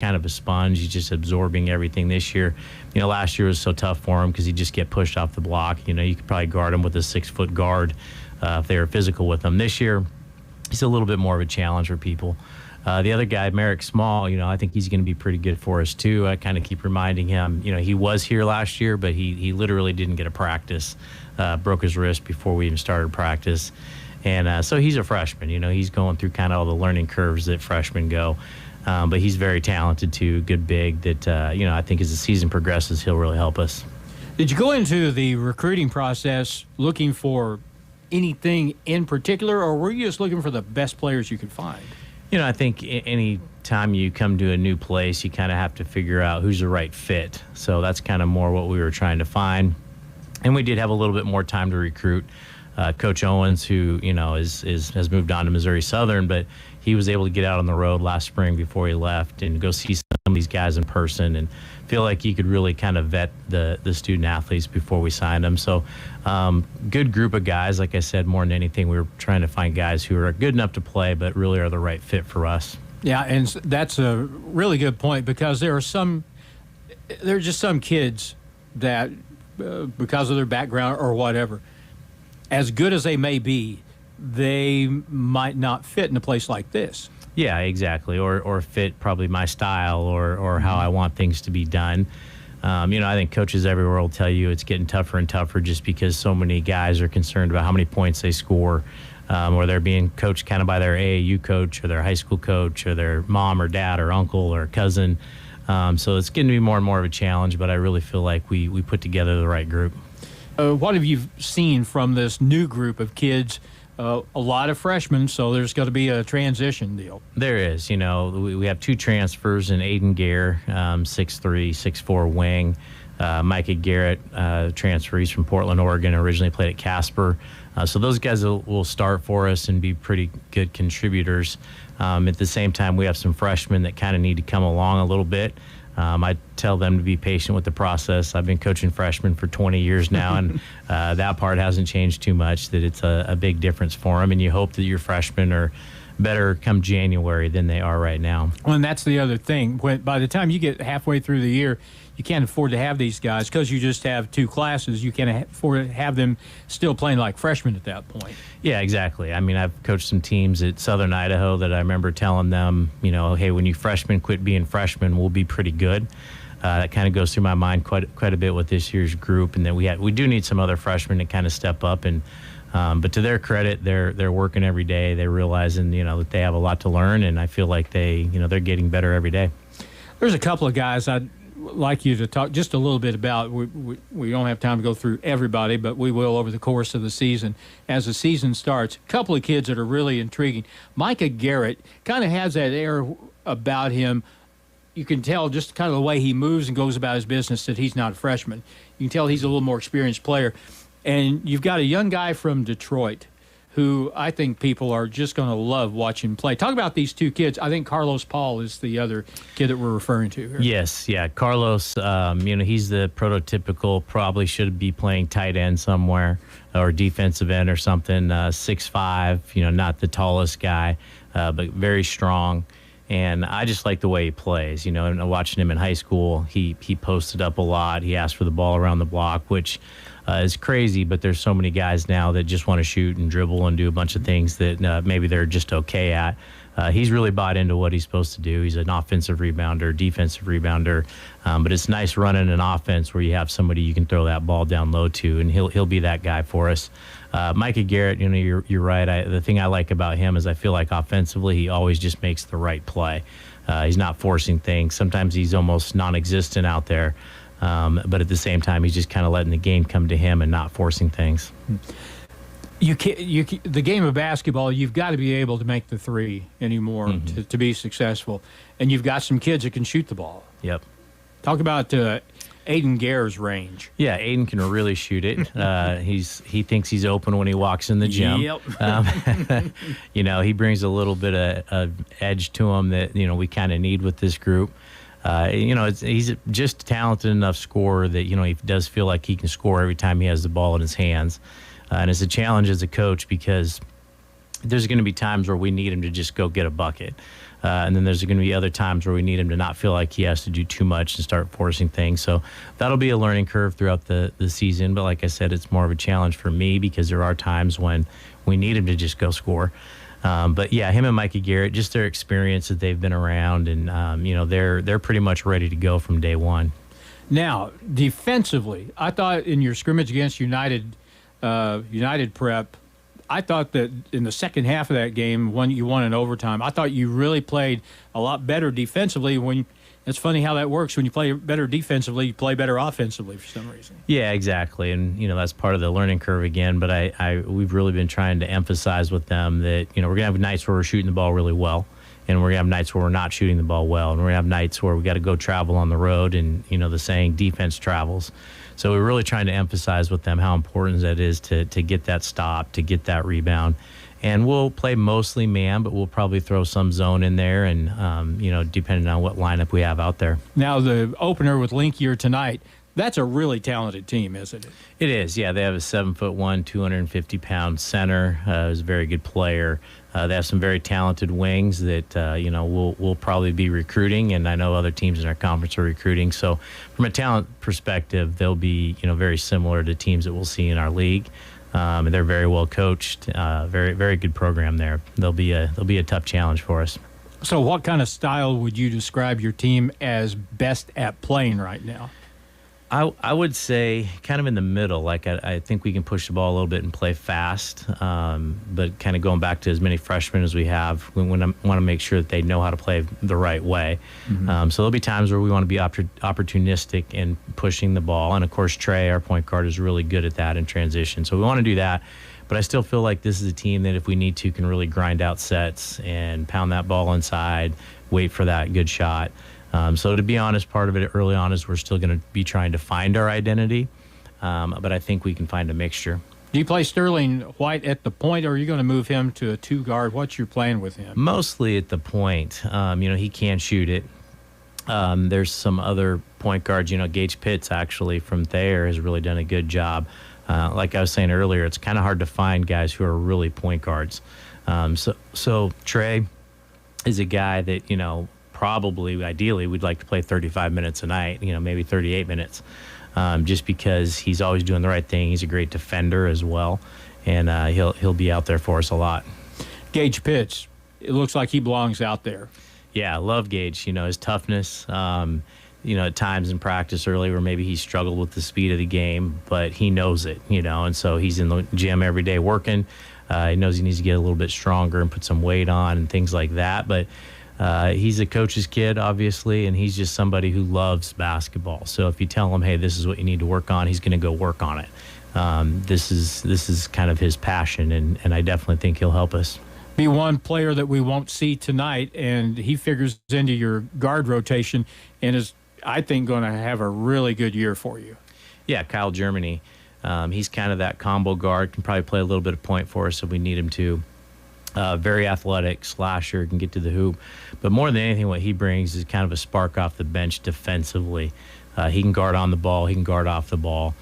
kind of a sponge. He's just absorbing everything this year. Last year was so tough for him because he'd just get pushed off the block. You could probably guard him with a 6-foot guard if they were physical with him. This year, he's a little bit more of a challenge for people. The other guy, Merrick Small, I think he's going to be pretty good for us too. I kind of keep reminding him, he was here last year, but he literally didn't get a practice. Broke his wrist before we even started practice. And so he's a freshman. He's going through kind of all the learning curves that freshmen go. But he's very talented too, good big that, I think as the season progresses, he'll really help us. Did you go into the recruiting process looking for anything in particular, or were you just looking for the best players you could find? I think any time you come to a new place, you kind of have to figure out who's the right fit. So that's kind of more what we were trying to find. And we did have a little bit more time to recruit. Coach Owens, who, has moved on to Missouri Southern, but he was able to get out on the road last spring before he left and go see some of these guys in person and feel like he could really kind of vet the student athletes before we signed them. So good group of guys. Like I said, more than anything, we were trying to find guys who are good enough to play but really are the right fit for us. Yeah, and that's a really good point because there are just some kids that because of their background or whatever, as good as they may be, they might not fit in a place like this. Yeah, exactly, or fit probably my style or how I want things to be done. I think coaches everywhere will tell you it's getting tougher and tougher just because so many guys are concerned about how many points they score, or they're being coached kind of by their AAU coach or their high school coach or their mom or dad or uncle or cousin. So it's getting to be more and more of a challenge, but I really feel like we put together the right group. What have you seen from this new group of kids? A lot of freshmen, so there's got to be a transition deal. There is. We have 2 transfers in Aiden Gare, 6'3", 6'4" wing. Micah Garrett, transfer. He's from Portland, Oregon, originally played at Casper. So those guys will start for us and be pretty good contributors. At the same time, we have some freshmen that kind of need to come along a little bit. I tell them to be patient with the process. I've been coaching freshmen for 20 years now, and that part hasn't changed too much, that it's a big difference for them, and you hope that your freshmen are better come January than they are right now. Well, and that's the other thing. By the time you get halfway through the year, you can't afford to have these guys because you just have 2 classes. You can't afford to have them still playing like freshmen at that point. Yeah, exactly. I mean, I've coached some teams at Southern Idaho that I remember telling them, hey, when you freshmen quit being freshmen, we'll be pretty good. That kind of goes through my mind quite a bit with this year's group, and that we do need some other freshmen to kind of step up. And but to their credit, they're working every day. They're realizing that they have a lot to learn, and I feel like they're getting better every day. There's a couple of guys I'd like you to talk just a little bit about. We don't have time to go through everybody, but we will over the course of the season. As the season starts, a couple of kids that are really intriguing. Micah Garrett kind of has that air about him. You can tell just kind of the way he moves and goes about his business that he's not a freshman. You can tell he's a little more experienced player. And you've got a young guy from Detroit who I think people are just going to love watching play. Talk about these 2 kids. I think Carlos Paul is the other kid that we're referring to here. Yes, yeah. Carlos, he's the prototypical, probably should be playing tight end somewhere or defensive end or something, 6'5", not the tallest guy, but very strong. And I just like the way he plays. And watching him in high school, he posted up a lot. He asked for the ball around the block, which is crazy, but there's so many guys now that just want to shoot and dribble and do a bunch of things that maybe they're just okay at. He's really bought into what he's supposed to do. He's an offensive rebounder, defensive rebounder, but it's nice running an offense where you have somebody you can throw that ball down low to, and he'll be that guy for us. Micah Garrett, you're right. The thing I like about him is I feel like offensively he always just makes the right play. He's not forcing things. Sometimes he's almost non-existent out there. But at the same time, he's just kind of letting the game come to him and not forcing things. The game of basketball, you've got to be able to make the 3 anymore to be successful. And you've got some kids that can shoot the ball. Yep. Talk about Aiden Gare's range. Yeah, Aiden can really shoot it. He thinks he's open when he walks in the gym. Yep. He brings a little bit of edge to him that, we kind of need with this group. He's just a talented enough scorer that, he does feel like he can score every time he has the ball in his hands. And it's a challenge as a coach because there's going to be times where we need him to just go get a bucket. And then there's going to be other times where we need him to not feel like he has to do too much and start forcing things. So that'll be a learning curve throughout the season. But like I said, it's more of a challenge for me because there are times when we need him to just go score. But yeah, him and Mikey Garrett, just their experience that they've been around, and they're pretty much ready to go from day one. Now, defensively, I thought in your scrimmage against United Prep, I thought that in the second half of that game, when you won in overtime, I thought you really played a lot better defensively. It's funny how that works. When you play better defensively, you play better offensively for some reason. Yeah, exactly. And, that's part of the learning curve again. But we've really been trying to emphasize with them that, we're going to have nights where we're shooting the ball really well. And we're going to have nights where we're not shooting the ball well. And we're going to have nights where we got to go travel on the road. And, the saying, defense travels. So we're really trying to emphasize with them how important that is to get that stop, to get that rebound. And we'll play mostly man, but we'll probably throw some zone in there and, depending on what lineup we have out there. Now, the opener with Linkier tonight, that's a really talented team, isn't it? It is, yeah. They have a 7'1", 250-pound center. He's a very good player. They have some very talented wings that, we'll probably be recruiting, and I know other teams in our conference are recruiting. So from a talent perspective, they'll be, very similar to teams that we'll see in our league. And they're very well coached, very, very good program there. They'll be a tough challenge for us. So what kind of style would you describe your team as best at playing right now? I would say kind of in the middle. Like I think we can push the ball a little bit and play fast, but kind of going back to as many freshmen as we have, we want to make sure that they know how to play the right way. Mm-hmm. So there'll be times where we want to be opportunistic in pushing the ball. And, of course, Trey, our point guard, is really good at that in transition. So we want to do that. But I still feel like this is a team that if we need to can really grind out sets and pound that ball inside, wait for that good shot. So to be honest, part of it early on is we're still going to be trying to find our identity, but I think we can find a mixture. Do you play Sterling White at the point, or are you going to move him to a two-guard? What's your plan with him? Mostly at the point. He can shoot it. There's some other point guards. Gage Pitts, actually, from Thayer has really done a good job. Like I was saying earlier, it's kind of hard to find guys who are really point guards. So Trey is a guy that, probably, ideally, we'd like to play 35 minutes a night, maybe 38 minutes, just because he's always doing the right thing. He's a great defender as well, and he'll be out there for us a lot. Gage Pitts, it looks like he belongs out there. Yeah, I love Gage. His toughness, at times in practice early where maybe he struggled with the speed of the game, but he knows it, and so he's in the gym every day working. He knows he needs to get a little bit stronger and put some weight on and things like that, but he's a coach's kid, obviously, and he's just somebody who loves basketball. So if you tell him, hey, this is what you need to work on, he's going to go work on it. This is kind of his passion, and I definitely think he'll help us. Be one player that we won't see tonight, and he figures into your guard rotation and is, I think, going to have a really good year for you. Yeah, Kyle Germany. He's kind of that combo guard, can probably play a little bit of point for us if we need him to. Very athletic, slasher, can get to the hoop. But more than anything, what he brings is kind of a spark off the bench defensively. He can guard on the ball. He can guard off the ball.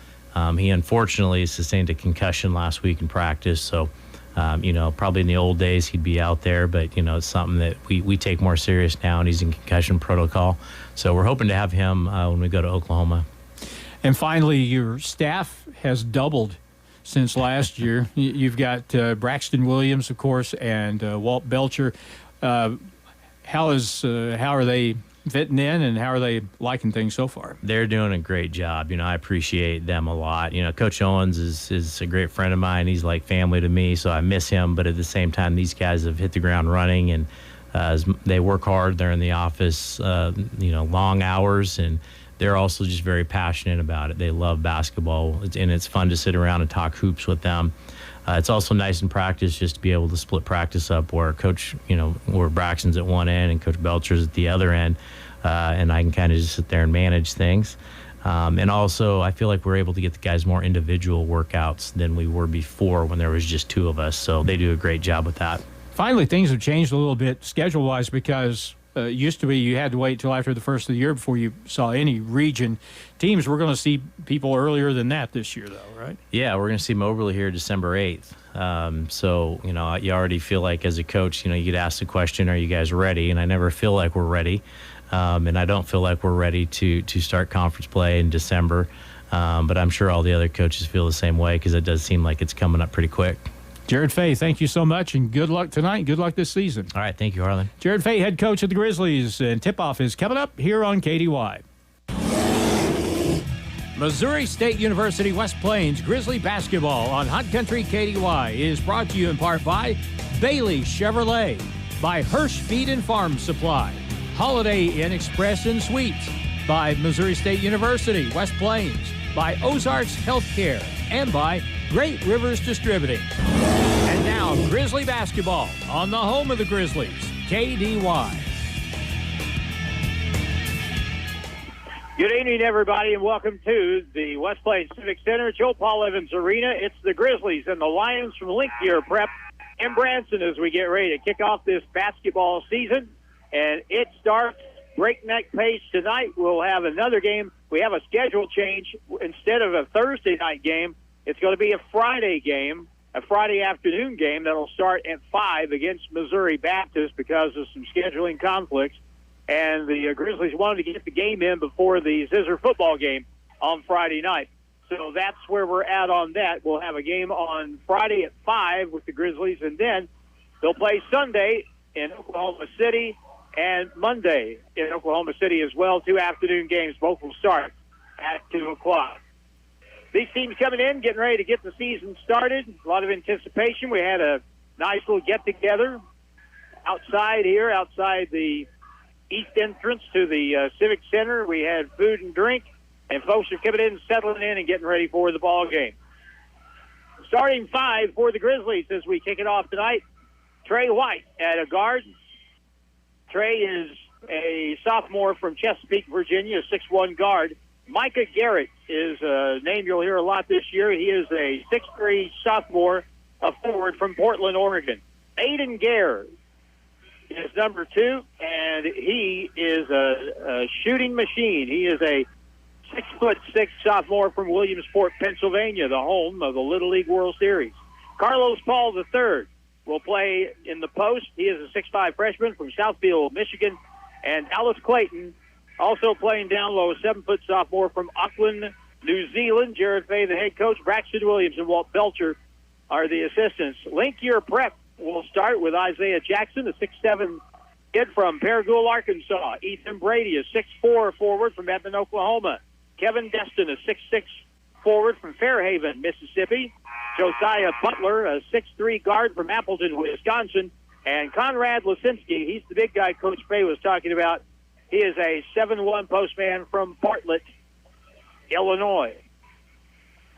He unfortunately sustained a concussion last week in practice. So, probably in the old days he'd be out there. But, it's something that we take more serious now, and he's in concussion protocol. So we're hoping to have him when we go to Oklahoma. And finally, your staff has doubled since last year. You've got Braxton Williams, of course, and Walt Belcher. How are they fitting in, and how are they liking things so far? They're doing a great job. I appreciate them a lot. Coach Owens is a great friend of mine. He's like family to me, so I miss him. But at the same time, these guys have hit the ground running, and they work hard. They're in the office, long hours, and they're also just very passionate about it. They love basketball, and it's fun to sit around and talk hoops with them. It's also nice in practice just to be able to split practice up where where Braxton's at one end and Coach Belcher's at the other end, and I can kind of just sit there and manage things. And also, I feel like we're able to get the guys more individual workouts than we were before when there was just two of us, so they do a great job with that. Finally, things have changed a little bit schedule-wise because used to be you had to wait till after the first of the year before you saw any region teams. We're going to see people earlier than that this year, though, right? Yeah, we're going to see Moberly here December 8th. So, you already feel like as a coach, you get asked the question, are you guys ready? And I never feel like we're ready. And I don't feel like we're ready to start conference play in December. But I'm sure all the other coaches feel the same way because it does seem like it's coming up pretty quick. Jared Fay, thank you so much, and good luck tonight. Good luck this season. All right, thank you, Harlan. Jared Fay, head coach of the Grizzlies, and tip-off is coming up here on KDY. Missouri State University West Plains Grizzly basketball on Hot Country KDY is brought to you in part by Bailey Chevrolet, by Hirsch Feed and Farm Supply, Holiday Inn Express and Suites, by Missouri State University West Plains, by Ozarks Healthcare, and by Great Rivers Distributing. And now, Grizzly basketball on the home of the Grizzlies, KDY. Good evening, everybody, and welcome to the West Plains Civic Center, Joe Paul Evans Arena. It's the Grizzlies and the Lions from Link Year Prep in Branson as we get ready to kick off this basketball season. And it starts breakneck pace tonight. We'll have another game. We have a schedule change. Instead of a Thursday night game, it's going to be a Friday game, a Friday afternoon game that'll start at 5 against Missouri Baptist because of some scheduling conflicts. And the Grizzlies wanted to get the game in before the Scissor football game on Friday night. So that's where we're at on that. We'll have a game on Friday at 5 with the Grizzlies, and then they'll play Sunday in Oklahoma City and Monday in Oklahoma City as well. 2 afternoon games. Both will start at 2 o'clock. These teams coming in, getting ready to get the season started. A lot of anticipation. We had a nice little get-together outside here, outside the east entrance to the Civic Center. We had food and drink, and folks are coming in, settling in, and getting ready for the ball game. Starting 5 for the Grizzlies as we kick it off tonight. Trey White at a guard. Trey is a sophomore from Chesapeake, Virginia, a 6'1" guard. Micah Garrett is a name you'll hear a lot this year. He is a 6'3" sophomore, a forward from Portland, Oregon. Aiden Gare is number 2, and he is a shooting machine. He is a 6'6" sophomore from Williamsport, Pennsylvania, the home of the Little League World Series. Carlos Paul III will play in the post. He is a 6'5" freshman from Southfield, Michigan. And Dallas Clayton, also playing down low, a 7-foot sophomore from Auckland, New Zealand. Jared Fay, the head coach. Braxton Williams and Walt Belcher are the assistants. Link Year Prep will start with Isaiah Jackson, a 6'7" kid from Paragould, Arkansas. Ethan Brady, a 6'4" forward from Edmond, Oklahoma. Kevin Destin, a 6'6" forward from Fairhaven, Mississippi. Josiah Butler, a 6'3" guard from Appleton, Wisconsin. And Conrad Lisinski, he's the big guy Coach Fay was talking about. He is a 7'1" postman from Bartlett, Illinois.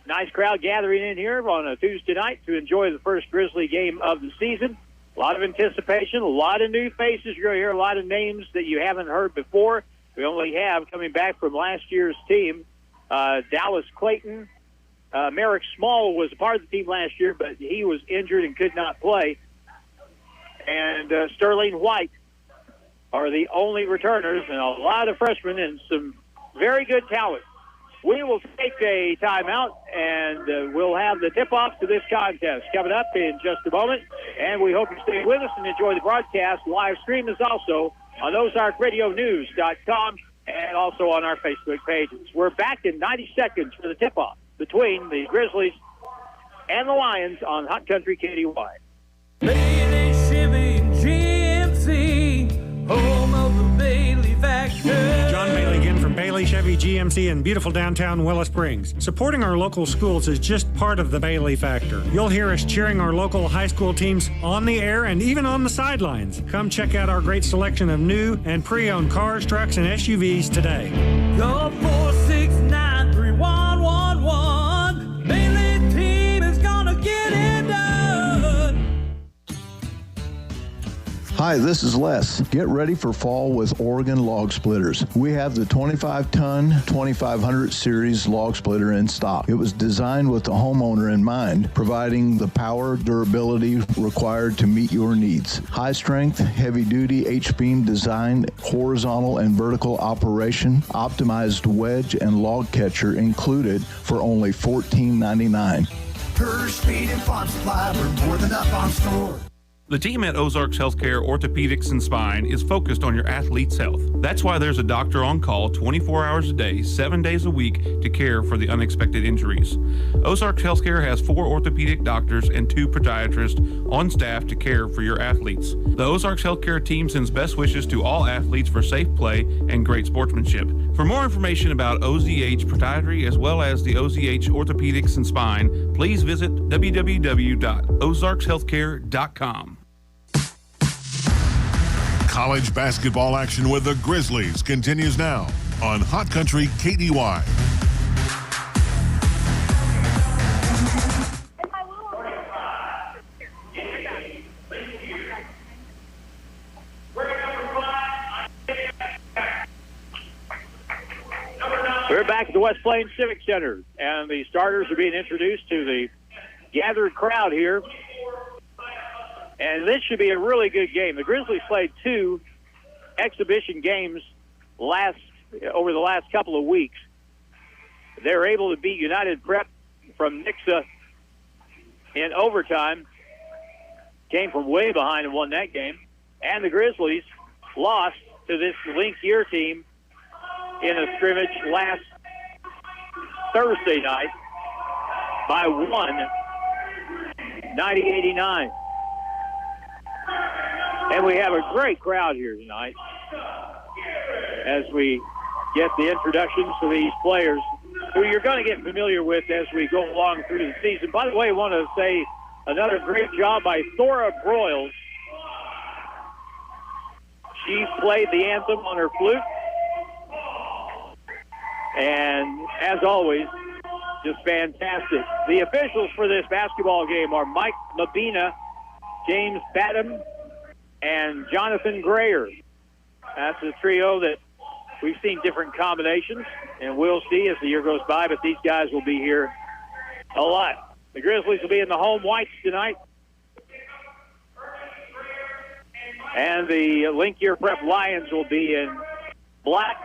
Nice crowd gathering in here on a Tuesday night to enjoy the first Grizzly game of the season. A lot of anticipation, a lot of new faces. You're going to hear a lot of names that you haven't heard before. We only have, coming back from last year's team, Dallas Clayton. Merrick Small was a part of the team last year, but he was injured and could not play. And Sterling White are the only returners, and a lot of freshmen and some very good talent. We will take a timeout, and we'll have the tip-off to this contest coming up in just a moment. And we hope you stay with us and enjoy the broadcast. Live stream is also on OzarkRadioNews.com and also on our Facebook pages. We're back in 90 seconds for the tip-off between the Grizzlies and the Lions on Hot Country KDY. Bailey Chevy GMC, home of the Bailey Factor. John Bailey again from Bailey Chevy GMC in beautiful downtown Willow Springs. Supporting our local schools is just part of the Bailey Factor. You'll hear us cheering our local high school teams on the air and even on the sidelines. Come check out our great selection of new and pre-owned cars, trucks, and SUVs today. Call 469-3111. Bailey team is gonna get it done. Hi, this is Les. Get ready for fall with Oregon Log Splitters. We have the 25-ton 2500 series log splitter in stock. It was designed with the homeowner in mind, providing the power, durability required to meet your needs. High strength, heavy duty H-beam design, horizontal and vertical operation, optimized wedge and log catcher included for only $14.99. Her speed and fun supply were more than up on store. The team at Ozarks Healthcare Orthopedics and Spine is focused on your athlete's health. That's why there's a doctor on call 24 hours a day, 7 days a week to care for the unexpected injuries. Ozarks Healthcare has 4 orthopedic doctors and 2 podiatrists on staff to care for your athletes. The Ozarks Healthcare team sends best wishes to all athletes for safe play and great sportsmanship. For more information about OZH Podiatry as well as the OZH Orthopedics and Spine, please visit www.ozarkshealthcare.com. College basketball action with the Grizzlies continues now on Hot Country KDY. We're back at the West Plains Civic Center, and the starters are being introduced to the gathered crowd here. And this should be a really good game. The Grizzlies played 2 exhibition games over the last couple of weeks. They were able to beat United Prep from Nixa in overtime. Came from way behind and won that game. And the Grizzlies lost to this Link Year team in a scrimmage last Thursday night by 1, 90-89. And we have a great crowd here tonight as we get the introductions to these players who you're going to get familiar with as we go along through the season. By the way, I want to say another great job by Thora Broyles. She played the anthem on her flute. And as always, just fantastic. The officials for this basketball game are Mike Mabina, James Badham, and Jonathan Grayer. That's a trio that we've seen different combinations, and we'll see as the year goes by, but these guys will be here a lot. The Grizzlies will be in the home whites tonight. And the Link Year Prep Lions will be in black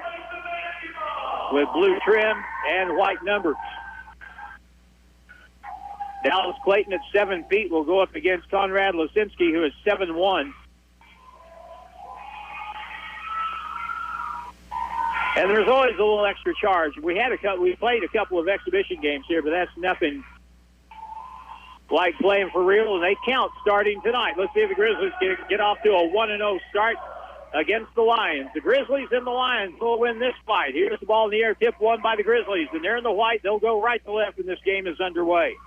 with blue trim and white numbers. Dallas Clayton at 7 feet will go up against Conrad Lisinski, who is 7'1". And there's always a little extra charge. We played a couple of exhibition games here, but that's nothing like playing for real, and they count starting tonight. Let's see if the Grizzlies get off to a 1-0 start against the Lions. The Grizzlies and the Lions will win this fight. Here's the ball in the air, tip won by the Grizzlies, and they're in the white. They'll go right to left, and this game is underway.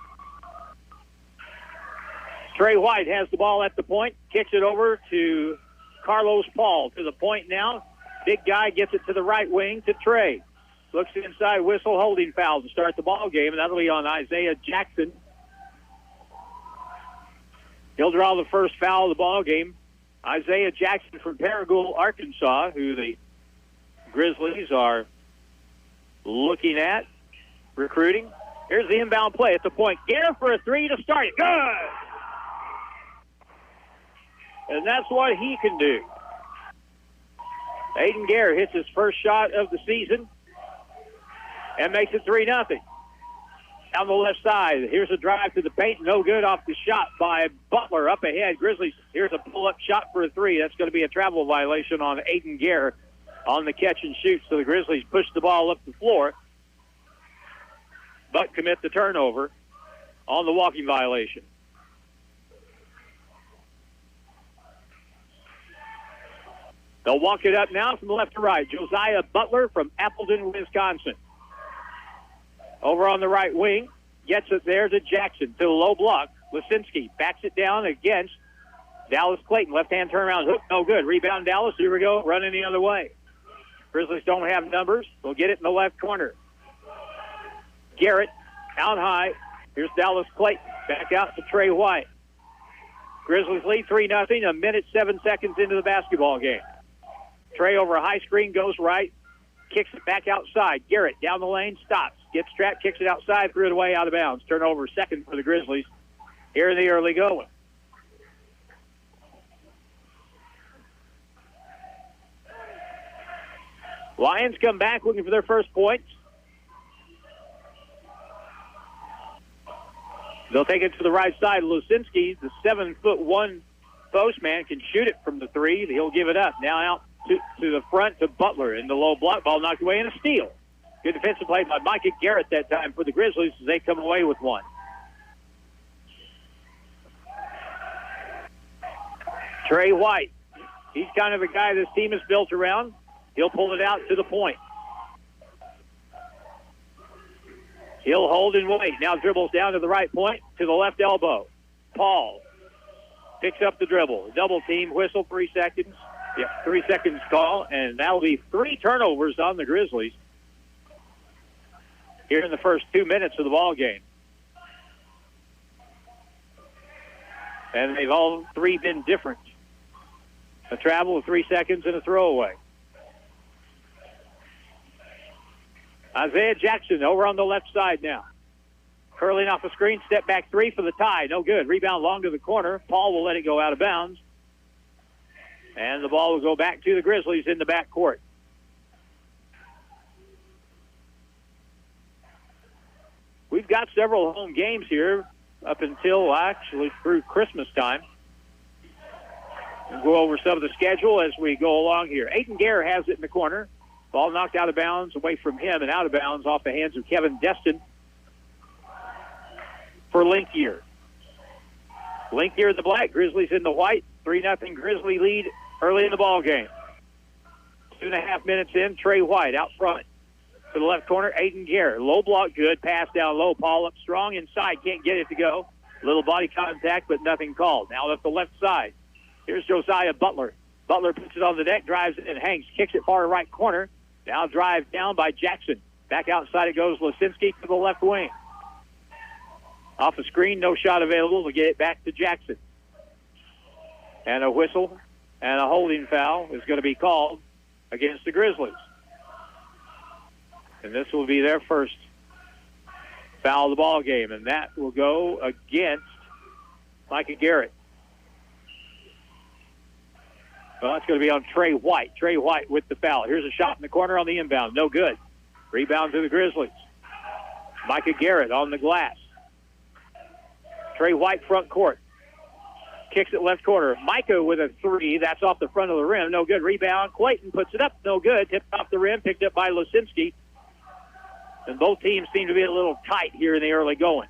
Trey White has the ball at the point, kicks it over to Carlos Paul to the point now. Big guy gets it to the right wing to Trey. Looks inside, whistle, holding foul to start the ball game, and that'll be on Isaiah Jackson. He'll draw the first foul of the ball game. Isaiah Jackson from Paragould, Arkansas, who the Grizzlies are looking at, recruiting. Here's the inbound play at the point. Get him for a 3 to start it. Good! And that's what he can do. Aiden Gare hits his first shot of the season and makes it 3-0. Down the left side, here's a drive to the paint. No good off the shot by Butler up ahead. Grizzlies, here's a pull-up shot for a 3. That's going to be a travel violation on Aiden Gare on the catch and shoot. So the Grizzlies push the ball up the floor, but commit the turnover on the walking violation. They'll walk it up now from left to right. Josiah Butler from Appleton, Wisconsin. Over on the right wing, gets it there to Jackson, to the low block. Lisinski backs it down against Dallas Clayton. Left-hand turnaround hook, no good. Rebound Dallas, here we go, running the other way. Grizzlies don't have numbers. They'll get it in the left corner. Garrett out high. Here's Dallas Clayton. Back out to Trey White. Grizzlies lead 3-0, a minute, 7 seconds into the basketball game. Trey over a high screen, goes right, kicks it back outside. Garrett down the lane, stops, gets trapped, kicks it outside, threw it away out of bounds. Turnover second for the Grizzlies here in the early going. Lions come back looking for their first points. They'll take it to the right side. Lusinski, the 7'1" postman, can shoot it from the three. He'll give it up. Now out to the front to Butler, and the low block ball knocked away and a steal. Good defensive play by Micah Garrett that time for the Grizzlies as they come away with one. Trey White, he's kind of a guy this team is built around. He'll pull it out to the point. He'll hold and wait. Now dribbles down to the right point, to the left elbow. Paul picks up the dribble. Double team, whistle, 3 seconds. Yeah, 3 seconds call, and that'll be 3 turnovers on the Grizzlies here in the first 2 minutes of the ball game. And they've all 3 been different. A travel of 3 seconds and a throwaway. Isaiah Jackson over on the left side now. Curling off a screen, step back 3 for the tie. No good. Rebound long to the corner. Paul will let it go out of bounds. And the ball will go back to the Grizzlies in the backcourt. We've got several home games here up until actually through Christmas time. We'll go over some of the schedule as we go along here. Aiden Gare has it in the corner. Ball knocked out of bounds away from him and out of bounds off the hands of Kevin Destin for Linkier. Linkier in the black, Grizzlies in the white. 3-0 Grizzly lead early in the ball game. 2.5 minutes in, Trey White out front. To the left corner, Aiden Gare. Low block, good. Pass down low. Paul up strong inside. Can't get it to go. Little body contact, but nothing called. Now up the left side. Here's Josiah Butler. Butler puts it on the deck, drives it, and hangs. Kicks it far right corner. Now drive down by Jackson. Back outside it goes. Lusinski to the left wing. Off the screen, no shot available. We'll get it back to Jackson. And a whistle and a holding foul is going to be called against the Grizzlies. And this will be their first foul of the ball game, and that will go against Micah Garrett. Well, that's going to be on Trey White. Trey White with the foul. Here's a shot in the corner on the inbound. No good. Rebound to the Grizzlies. Micah Garrett on the glass. Trey White front court. Kicks it left corner. Micah with a 3. That's off the front of the rim. No good. Rebound. Clayton puts it up. No good. Tipped off the rim. Picked up by Lusinski. And both teams seem to be a little tight here in the early going.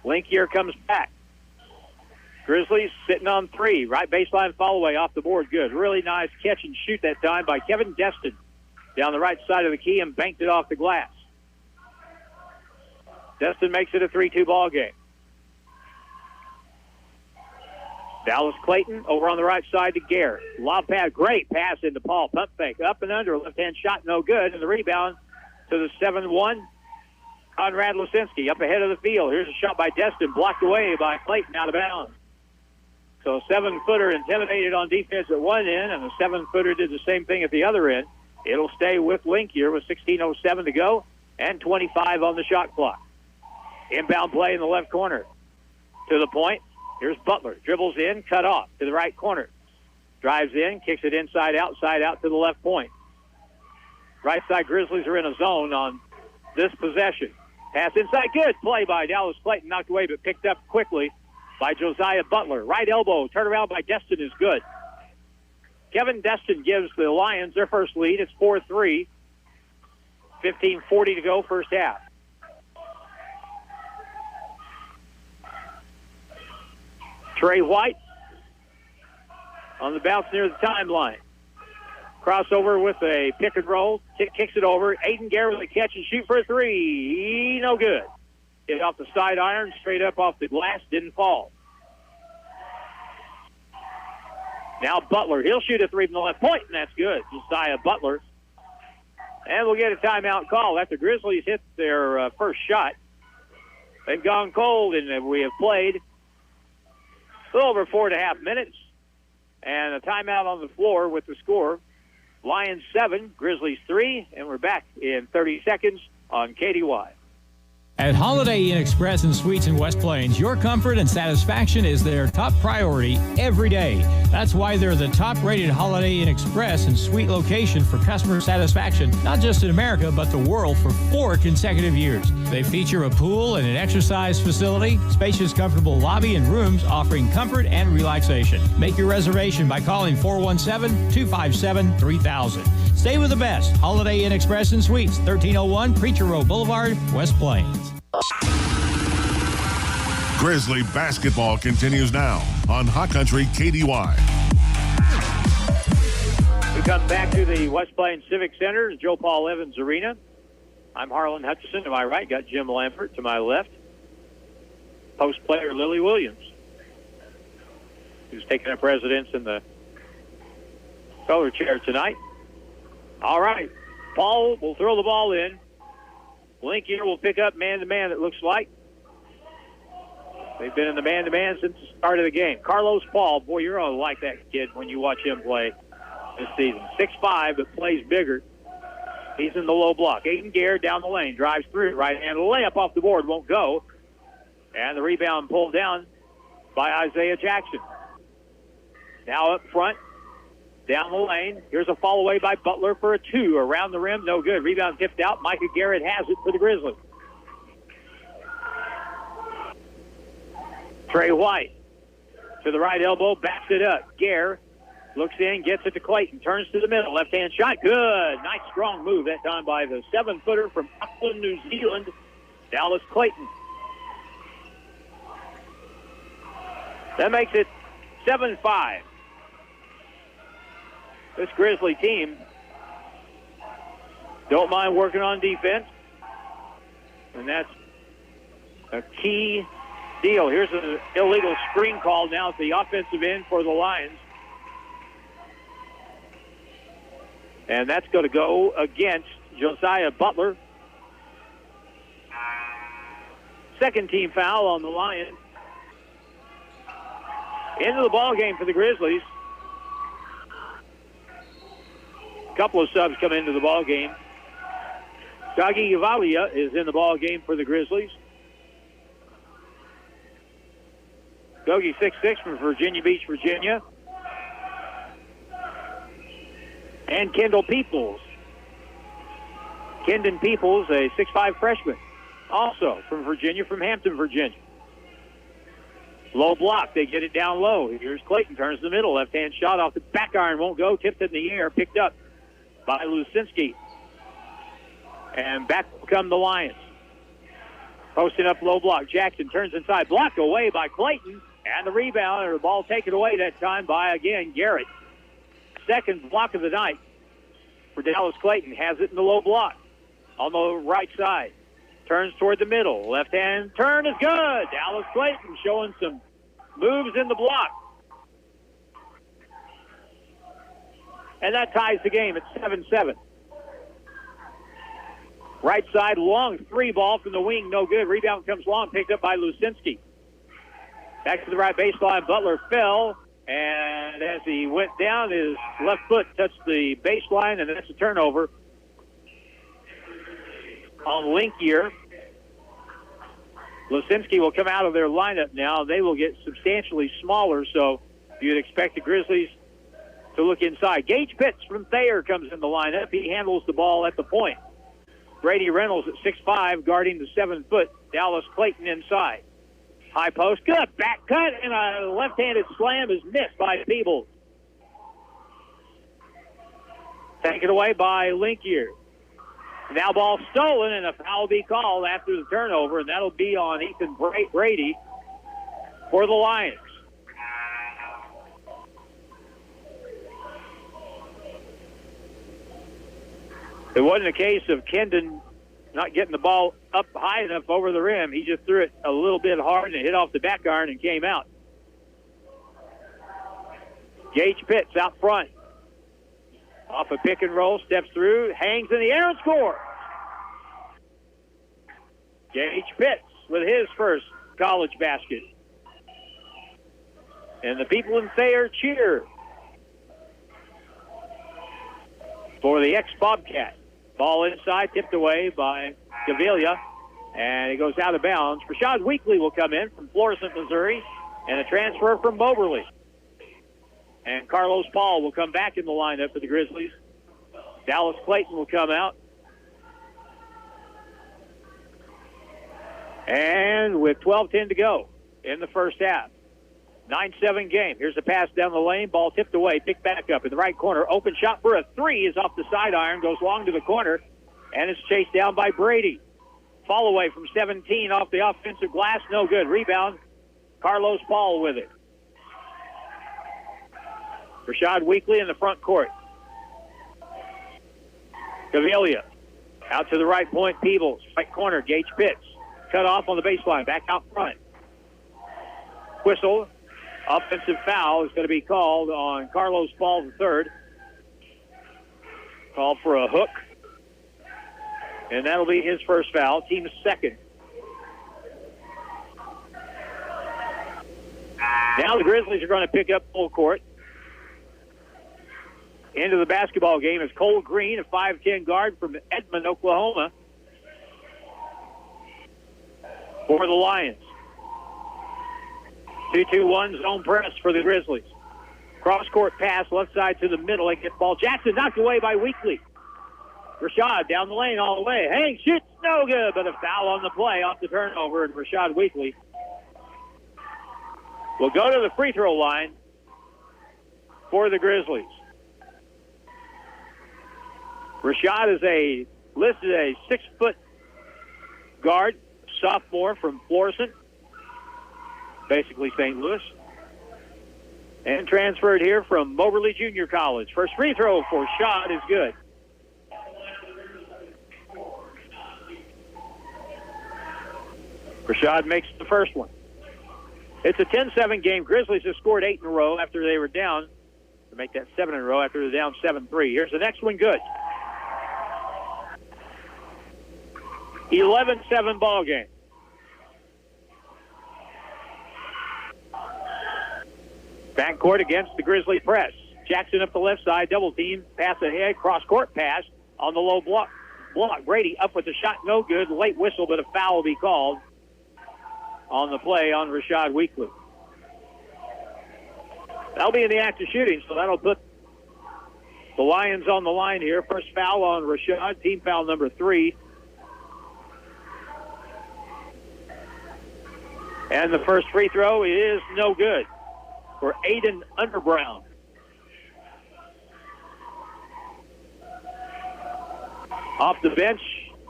Linkier comes back. Grizzlies sitting on 3. Right baseline follow away off the board. Good. Really nice catch and shoot that time by Kevin Destin. Down the right side of the key and banked it off the glass. Destin makes it a 3-2 ball game. Dallas Clayton over on the right side to Gare. Lob pass, great pass into Paul. Pump fake, up and under, left-hand shot, no good. And the rebound to the 7-1, Conrad Lusinski, up ahead of the field. Here's a shot by Destin, blocked away by Clayton, out of bounds. So 7-footer intimidated on defense at one end, and the 7-footer did the same thing at the other end. It'll stay with Linkier with 16:07 to go and 25 on the shot clock. Inbound play in the left corner. To the point. Here's Butler. Dribbles in, cut off to the right corner. Drives in, kicks it inside, outside, out to the left point. Right side Grizzlies are in a zone on this possession. Pass inside, good play by Dallas Clayton, knocked away but picked up quickly by Josiah Butler. Right elbow, turnaround by Destin is good. Kevin Destin gives the Lions their first lead. It's 4-3. 15:40 to go, first half. Trey White on the bounce near the timeline. Crossover with a pick and roll. Kicks it over. Aiden Gare with a catch and shoot for a 3. No good. Hit off the side iron, straight up off the glass, didn't fall. Now Butler. He'll shoot a 3 from the left point, and that's good. Josiah Butler. And we'll get a timeout call after Grizzlies hit their first shot. They've gone cold, and we have played a little over 4.5 minutes, and a timeout on the floor with the score. Lions 7, Grizzlies 3, and we're back in 30 seconds on KDY. At Holiday Inn Express and Suites in West Plains, your comfort and satisfaction is their top priority every day. That's why they're the top-rated Holiday Inn Express and Suite location for customer satisfaction, not just in America, but the world for 4 consecutive years. They feature a pool and an exercise facility, spacious, comfortable lobby and rooms offering comfort and relaxation. Make your reservation by calling 417-257-3000. Stay with the best. Holiday Inn Express and Suites, 1301 Preacher Road Boulevard, West Plains. Grizzly basketball continues now on Hot Country KDY. We come back to the West Plains Civic Center, Joe Paul Evans Arena. I'm Harlan Hutchison to my right, got Jim Lampert to my left. Post player Lily Williams, who's taking up residence in the color chair tonight. All right, Paul will throw the ball in. Link here will pick up man-to-man, it looks like. They've been in the man-to-man since the start of the game. Carlos Paul, boy, you're going to like that kid when you watch him play this season. 6'5", but plays bigger. He's in the low block. Aiden Gare down the lane, drives through, right-hand layup off the board, won't go. And the rebound pulled down by Isaiah Jackson. Now up front, down the lane. Here's a fall away by Butler for a 2. Around the rim, no good. Rebound tipped out. Micah Garrett has it for the Grizzlies. Trey White to the right elbow, backs it up. Gare looks in, gets it to Clayton, turns to the middle. Left-hand shot, good. Nice strong move that time by the 7-footer from Auckland, New Zealand, Dallas Clayton. That makes it 7-5. This Grizzly team don't mind working on defense, and that's a key deal. Here's an illegal screen call now at the offensive end for the Lions. And that's going to go against Josiah Butler. Second team foul on the Lions. Into the ball game for the Grizzlies. A couple of subs come into the ball game. Dagi Yavalia is in the ball game for the Grizzlies. Gogi 6'6" from Virginia Beach, Virginia. And Kendall Peoples. Kendon Peoples, a 6'5" freshman, also from Virginia, from Hampton, Virginia. Low block, they get it down low. Here's Clayton, turns the middle, left-hand shot off the back iron, won't go, tipped in the air, picked up by Lucinski. And back come the Lions. Posting up low block, Jackson turns inside, blocked away by Clayton, and the rebound, or the ball taken away that time by, again, Garrett. Second block of the night for Dallas Clayton, has it in the low block on the right side. Turns toward the middle. Left-hand turn is good. Dallas Clayton showing some moves in the block. And that ties the game at 7-7. Right side, long three ball from the wing, no good. Rebound comes long, picked up by Lucinski. Back to the right baseline, Butler fell. And as he went down, his left foot touched the baseline, and that's a turnover on Link here. Lucinski will come out of their lineup now. They will get substantially smaller, so you'd expect the Grizzlies to look inside. Gage Pitts from Thayer comes in the lineup. He handles the ball at the point. Brady Reynolds at 6'5", guarding the 7-foot Dallas Clayton inside. High post, good, back cut, and a left-handed slam is missed by Peebles. Taken away by Linkier. Now ball stolen, and a foul will be called after the turnover, and that'll be on Ethan Brady for the Lions. It wasn't a case of Kendon not getting the ball up high enough over the rim. He just threw it a little bit hard, and it hit off the back iron and came out. Gage Pitts out front. Off a pick and roll, steps through, hangs in the air and scores. Gage Pitts with his first college basket. And the people in Thayer cheer for the ex-Bobcat. Ball inside, tipped away by Gavilia. And it goes out of bounds. Rashad Weekly will come in from Florissant, Missouri, and a transfer from Moberly. And Carlos Paul will come back in the lineup for the Grizzlies. Dallas Clayton will come out. And with 12:10 to go in the first half. 9-7 game. Here's a pass down the lane. Ball tipped away. Picked back up in the right corner. Open shot for a three is off the sidearm. Goes long to the corner. And it's chased down by Brady. Fall away from 17 off the offensive glass. No good. Rebound. Carlos Paul with it. Rashad Weekly in the front court. Gavilia out to the right point. Peebles. Right corner. Gage Pitts. Cut off on the baseline. Back out front. Whistle. Offensive foul is going to be called on Carlos Paul III. Called for a hook. And that'll be his first foul. Team's second. Now the Grizzlies are going to pick up full court. Into the basketball game is Cole Green, a 5'10 guard from Edmond, Oklahoma, for the Lions. 2-2-1 zone press for the Grizzlies. Cross-court pass, left side to the middle. They get ball. Jackson knocked away by Weekly. Rashad down the lane all the way. Hank shoots, no good, but a foul on the play off the turnover, and Rashad Weekly will go to the free throw line for the Grizzlies. Rashad is listed a 6-foot guard, sophomore from Florissant, basically St. Louis, and transferred here from Moberly Junior College. First free throw for Rashad is good. Rashad makes the first one. It's a 10-7 game. Grizzlies have scored 8 in a row after they were down. To make that 7 in a row after they're down 7-3. Here's the next one, good. 11-7 ball game. Backcourt against the Grizzly press. Jackson up the left side, double team, pass ahead, cross-court pass on the low block. Brady up with the shot, no good. Late whistle, but a foul will be called on the play on Rashad Weekly. That'll be in the act of shooting, so that'll put the Lions on the line here. First foul on Rashad, team foul number 3. And the first free throw is no good for Aiden Underbrown. Off the bench,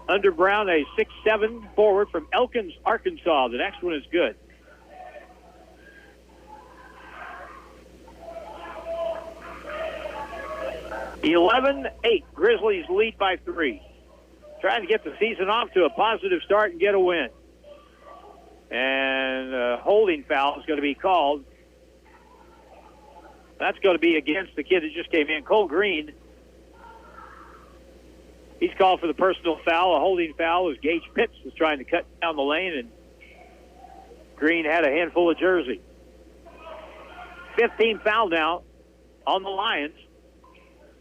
Underbrown, a 6'7" forward from Elkins, Arkansas. The next one is good. (11-8). Grizzlies lead by 3. Trying to get the season off to a positive start and get a win. And a holding foul is going to be called. That's going to be against the kid that just came in, Cole Green. He's called for the personal foul. A holding foul as Gage Pitts was trying to cut down the lane, and Green had a handful of jersey. 15 foul now on the Lions.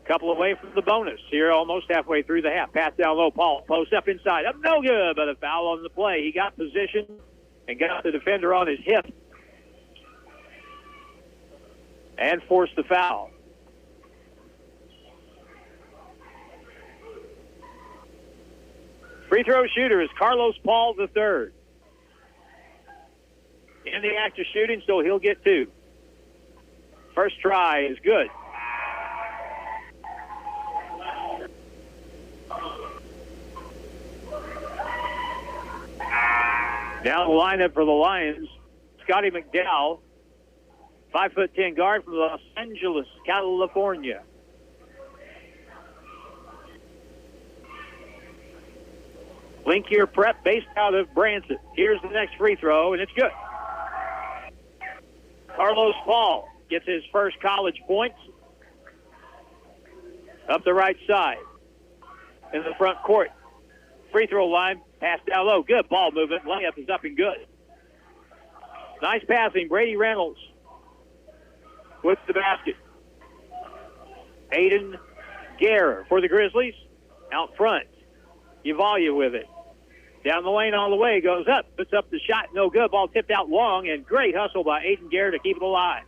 Couple away from the bonus here, almost halfway through the half. Pass down low, Paul. Post up inside. Up no good, but a foul on the play. He got position and got the defender on his hip and forced the foul. Free throw shooter is Carlos Paul III. In the act of shooting, so he'll get 2. First try is good. Down the lineup for the Lions, Scotty McDowell, 5'10" guard from Los Angeles, California. Link here prep based out of Branson. Here's the next free throw, and it's good. Carlos Paul gets his first college points up the right side in the front court. Free throw line, pass down low. Good ball movement. Layup is up and good. Nice passing. Brady Reynolds with the basket. Aiden Guerra for the Grizzlies out front. Uvalia with it. Down the lane all the way, goes up, puts up the shot, no good. Ball tipped out long, and great hustle by Aiden Gare to keep it alive.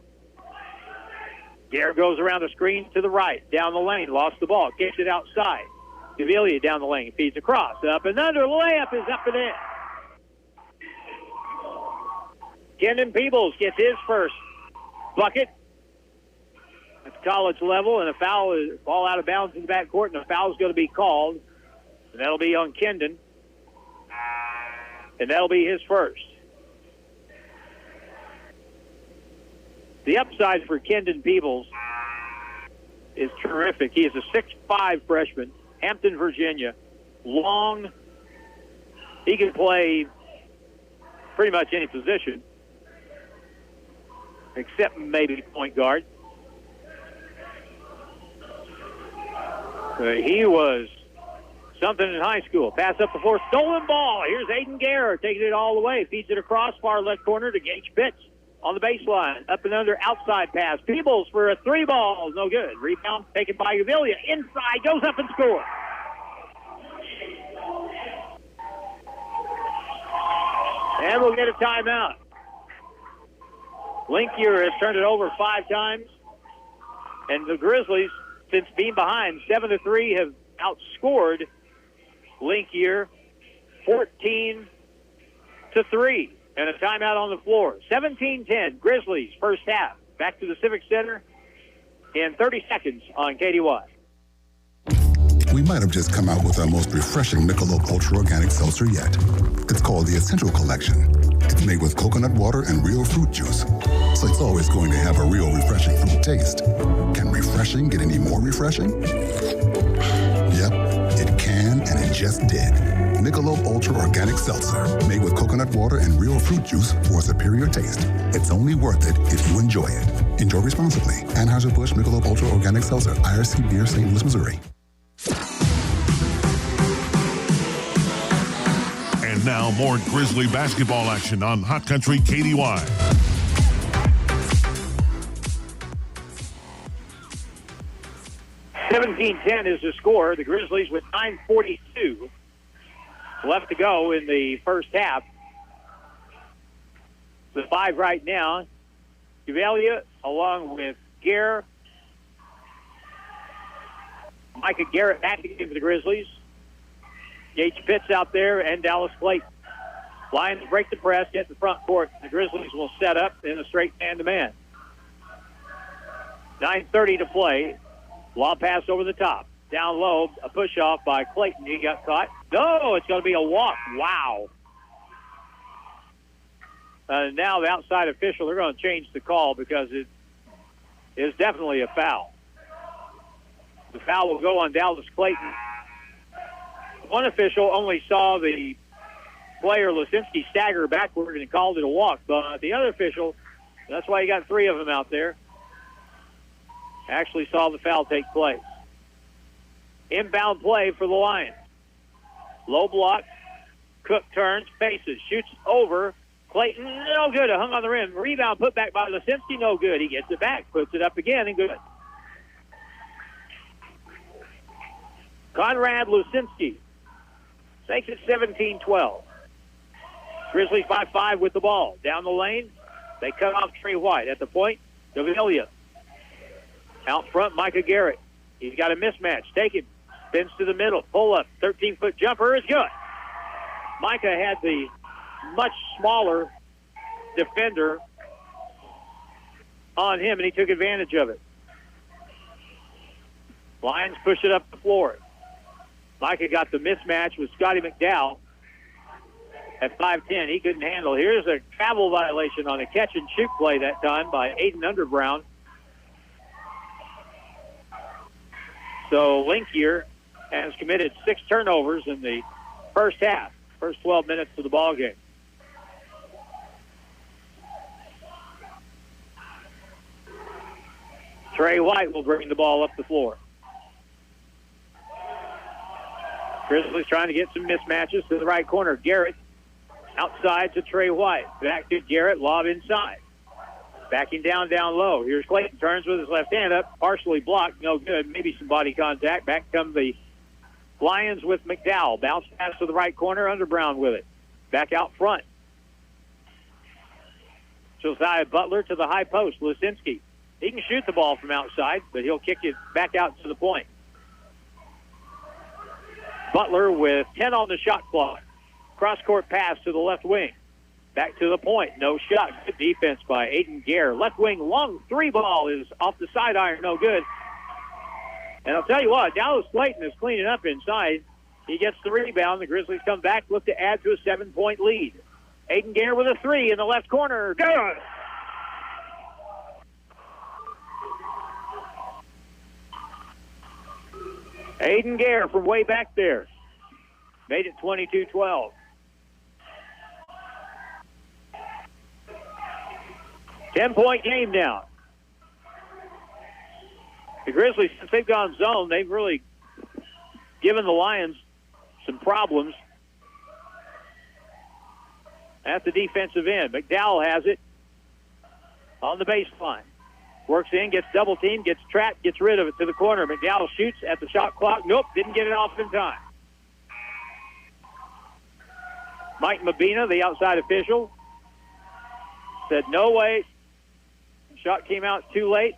Gare goes around the screen to the right, down the lane, lost the ball, kicks it outside. Gavilia down the lane, feeds across, up and under, layup is up and in. Kendon Peebles gets his first bucket at the college level, and a foul is ball out of bounds in the backcourt, and a foul is going to be called, and that'll be on Kendon, and that'll be his first. The upside for Kendon Peebles is terrific. He is a 6'5" freshman, Hampton, Virginia. Long. He can play pretty much any position, except maybe point guard. He was something in high school. Pass up the floor, stolen ball. Here's Aiden Gare taking it all the way. Feeds it across, far left corner to Gage Pitts. On the baseline, up and under, outside pass. Peebles for a 3 ball, no good. Rebound taken by Gavilia. Inside, goes up and scores. And we'll get a timeout. Linkier has turned it over 5 times. And the Grizzlies, since being behind 7-3, have outscored Linkier 14-3. And a timeout on the floor. 17-10, Grizzlies, first half. Back to the Civic Center in 30 seconds on KDY. We might have just come out with our most refreshing Michelob Ultra Organic Seltzer yet. It's called the Essential Collection. It's made with coconut water and real fruit juice, so it's always going to have a real refreshing fruit taste. Can refreshing get any more refreshing? Yep, it can, and it just did. Michelob Ultra Organic Seltzer, made with coconut water and real fruit juice for a superior taste. It's only worth it if you enjoy it. Enjoy responsibly. Anheuser-Busch Michelob Ultra Organic Seltzer, IRC Beer, St. Louis, Missouri. And now more Grizzly basketball action on Hot Country KDY. $17-10 is the score. The Grizzlies with 9:42 left to go in the first half. The 5 right now. Gavilia along with Gare. Micah Garrett back again for the Grizzlies. Gage Pitts out there and Dallas Clayton. Lions break the press, get the front court. The Grizzlies will set up in a straight man-to-man. 9:30 to play. Lob pass over the top. Down low, a push-off by Clayton. He got caught. No, it's going to be a walk. Wow. Now the outside official, they're going to change the call because it is definitely a foul. The foul will go on Dallas Clayton. One official only saw the player, Lisinski, stagger backward and called it a walk. But the other official, that's why you got 3 of them out there, actually saw the foul take place. Inbound play for the Lions. Low block. Cook turns, faces, shoots over. Clayton, no good. Hung on the rim. Rebound put back by Lisinski, no good. He gets it back, puts it up again, and good. Conrad Lisinski takes it 17-12. Grizzlies 5-5 with the ball. Down the lane, they cut off Trey White. At the point, Gavilia. Out front, Micah Garrett. He's got a mismatch. Take it. Spins to the middle. Pull up. 13-foot jumper is good. Micah had the much smaller defender on him, and he took advantage of it. Lions push it up the floor. Micah got the mismatch with Scotty McDowell at 5'10". He couldn't handle. Here's a travel violation on a catch-and-shoot play that time by Aiden Underbrown. So Linkier has committed 6 turnovers in the first half, first 12 minutes of the ball game. Trey White will bring the ball up the floor. Grizzlies trying to get some mismatches to the right corner. Garrett outside to Trey White. Back to Garrett, lob inside. Backing down low. Here's Clayton, turns with his left hand up, partially blocked, no good. Maybe some body contact. Back come the Lions with McDowell. Bounce pass to the right corner. Underbrown with it. Back out front. Josiah Butler to the high post. Lusinski. He can shoot the ball from outside, but he'll kick it back out to the point. Butler with 10 on the shot clock. Cross-court pass to the left wing. Back to the point. No shot. Good defense by Aiden Gare. Left wing long three ball is off the side iron. No good. And I'll tell you what, Dallas Slayton is cleaning up inside. He gets the rebound. The Grizzlies come back, look to add to a 7-point lead. Aiden Gare with a three in the left corner. Good. Aiden Gare from way back there. Made it 22-12. Ten-point game now. The Grizzlies, since they've gone zone, they've really given the Lions some problems at the defensive end. McDowell has it on the baseline. Works in, gets double-teamed, gets trapped, gets rid of it to the corner. McDowell shoots at the shot clock. Nope, didn't get it off in time. Mike Mabina, the outside official, said no way. Shot came out too late.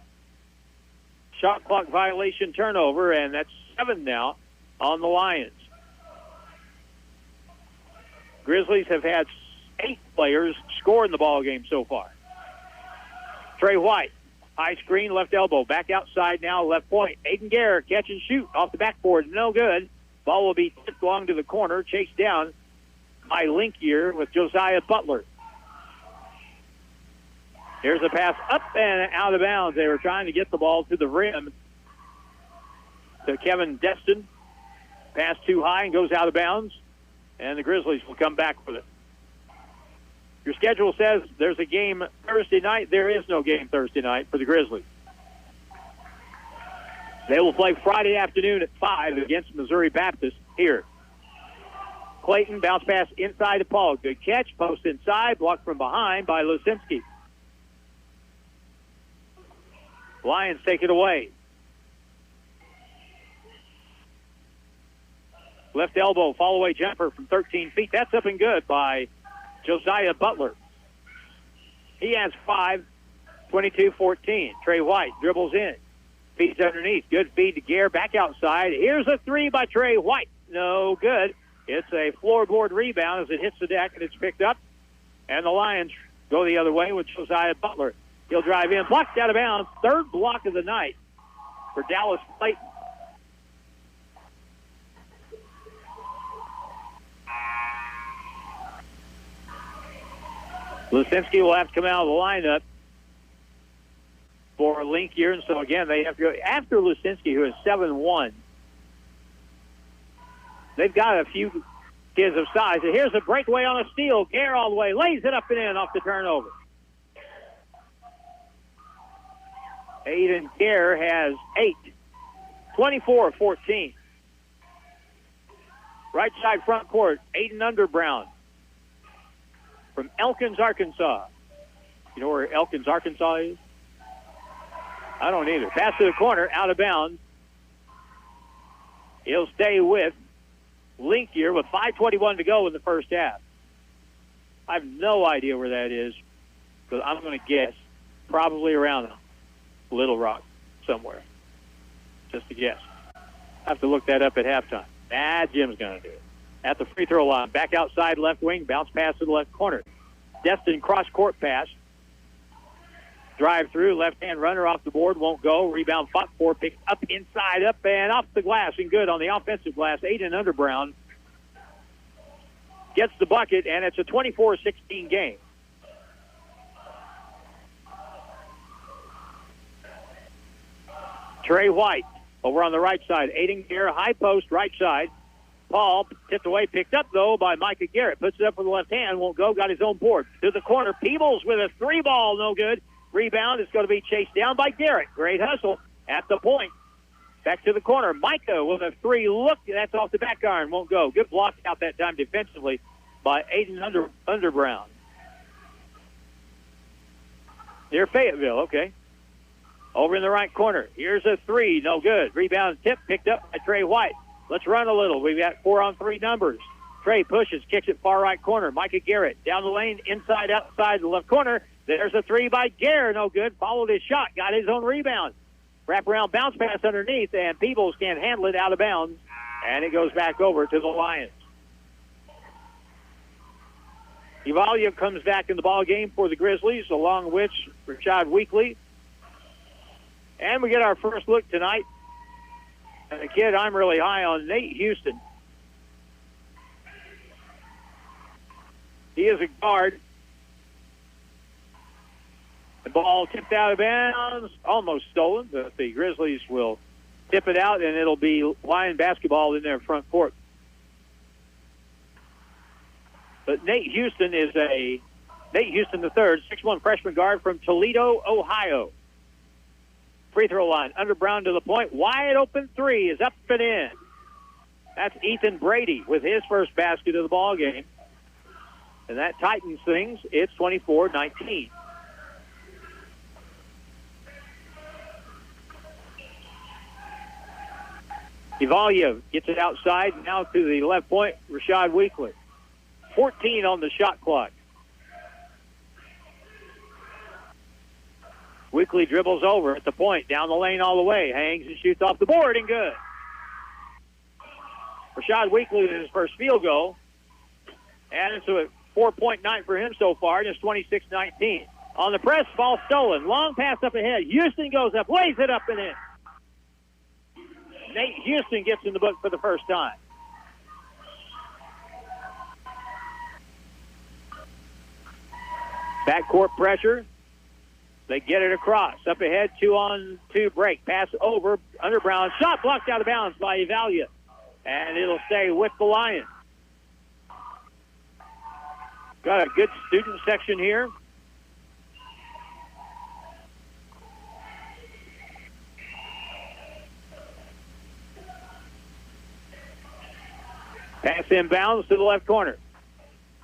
Shot clock violation turnover, and that's 7 now on the Lions. Grizzlies have had 8 players score in the ball game so far. Trey White, high screen, left elbow, back outside now, left point. Aiden Gare, catch and shoot off the backboard, no good. Ball will be tipped along to the corner, chased down by Linkier with Josiah Butler. Here's a pass up and out of bounds. They were trying to get the ball to the rim to Kevin Destin. Pass too high and goes out of bounds, and the Grizzlies will come back with it. Your schedule says there's a game Thursday night. There is no game Thursday night for the Grizzlies. They will play Friday afternoon at 5 against Missouri Baptist here. Clayton, bounce pass inside to Paul. Good catch, post inside, blocked from behind by Lusinski. Lions take it away. Left elbow, fall away jumper from 13 feet. That's up and good by Josiah Butler. He has 5, 22-14. Trey White dribbles in. Feeds underneath. Good feed to Gare. Back outside. Here's a three by Trey White. No good. It's a floorboard rebound as it hits the deck and it's picked up. And the Lions go the other way with Josiah Butler. He'll drive in. Blocked out of bounds. Third block of the night for Dallas Slayton. Lusinski will have to come out of the lineup for Linkier. And so, again, they have to go after Lusinski, who is 7-1. They've got a few kids of size. And here's a breakaway on a steal. Gare all the way. Lays it up and in off the turnover. Aiden Gare has 8. 24-14. Right side front court, Aiden Underbrown from Elkins, Arkansas. You know where Elkins, Arkansas is? I don't either. Pass to the corner, out of bounds. He'll stay with Linkier with 5:21 to go in the first half. I have no idea where that is, but I'm going to guess probably around Little Rock somewhere. Just a guess. I have to look that up at halftime. Jim's going to do it. At the free throw line, back outside left wing, bounce pass to the left corner. Destin cross-court pass. Drive through, left-hand runner off the board, won't go. Rebound fought for, picked up inside, up and off the glass, and good on the offensive glass. Aiden Underbrown gets the bucket, and it's a 24-16 game. Trey White over on the right side. Aiden Gare, high post, right side. Paul tipped away, picked up, though, by Micah Garrett. Puts it up with the left hand, won't go, got his own board. To the corner, Peebles with a three ball, no good. Rebound is going to be chased down by Garrett. Great hustle at the point. Back to the corner. Micah with a three. Look, that's off the back iron, won't go. Good block out that time defensively by Aiden Underbrown. Near Fayetteville, okay. Over in the right corner. Here's a three, no good. Rebound tip picked up by Trey White. Let's run a little. We've got 4-on-3 numbers. Trey pushes, kicks it far right corner. Micah Garrett down the lane, inside, outside the left corner. There's a three by Garrett. No good. Followed his shot. Got his own rebound. Wrap around, bounce pass underneath, and Peebles can't handle it out of bounds. And it goes back over to the Lions. Evalia comes back in the ball game for the Grizzlies, along with Rashad Weekly. And we get our first look tonight. And the kid I'm really high on, Nate Houston. He is a guard. The ball tipped out of bounds, almost stolen, but the Grizzlies will tip it out, and it'll be Lion basketball in their front court. But Nate Houston is Nate Houston III, 6'1" freshman guard from Toledo, Ohio. Free throw line, under Brown to the point. Wide open three is up and in. That's Ethan Brady with his first basket of the ball game. And that tightens things. It's 24-19. Evalia gets it outside, now to the left point, Rashad Weekly. 14 on the shot clock. Weekly dribbles over at the point, down the lane all the way, hangs and shoots off the board, and good. Rashad Weekly with his first field goal, and it's a 4-point night for him so far, and it's 26-19. On the press, ball stolen. Long pass up ahead. Houston goes up, lays it up and in. Nate Houston gets in the book for the first time. Backcourt pressure. They get it across. Up ahead, 2-on-2 break. Pass over, under Brown. Shot blocked out of bounds by Evalia. And it'll stay with the Lions. Got a good student section here. Pass inbounds to the left corner.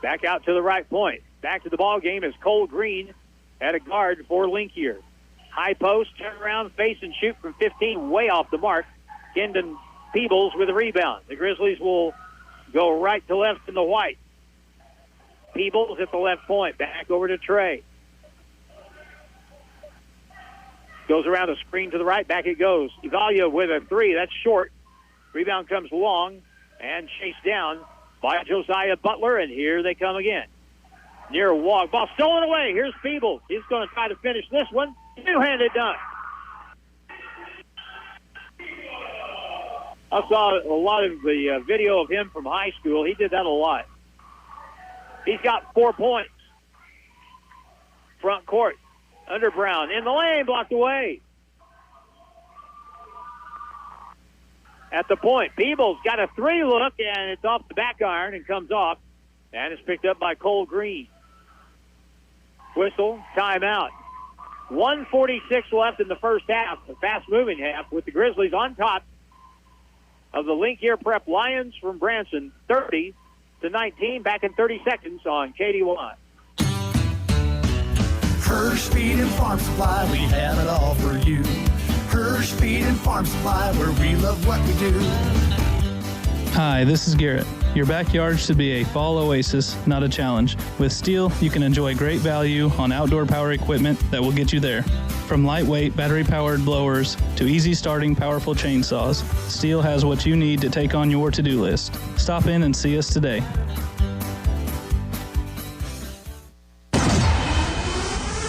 Back out to the right point. Back to the ball game is Cole Green at a guard for Linkier. High post, turn around, face and shoot from 15, way off the mark. Kendon Peebles with a rebound. The Grizzlies will go right to left in the white. Peebles at the left point. Back over to Trey. Goes around a screen to the right. Back it goes. Evalia with a three. That's short. Rebound comes long and chased down by Josiah Butler, and here they come again. Near walk. Ball stolen away. Here's Peebles. He's going to try to finish this one. Two-handed dunk. I saw a lot of the video of him from high school. He did that a lot. He's got 4 points. Front court. Under Brown. In the lane. Blocked away. At the point. Peebles got a three look, and it's off the back iron and comes off. And it's picked up by Cole Green. Whistle. Timeout. 1:46 left in the first half. A fast-moving half with the Grizzlies on top of the Linkier Prep Lions from Branson. 30-19. Back in 30 seconds on KDY. Hirsch Feed and Farm Supply, we have it all for you. Hirsch Feed and Farm Supply, where we love what we do. Hi, this is Garrett. Your backyard should be a fall oasis, not a challenge. With Steel, you can enjoy great value on outdoor power equipment that will get you there. From lightweight battery-powered blowers to easy-starting powerful chainsaws, Steel has what you need to take on your to-do list. Stop in and see us today.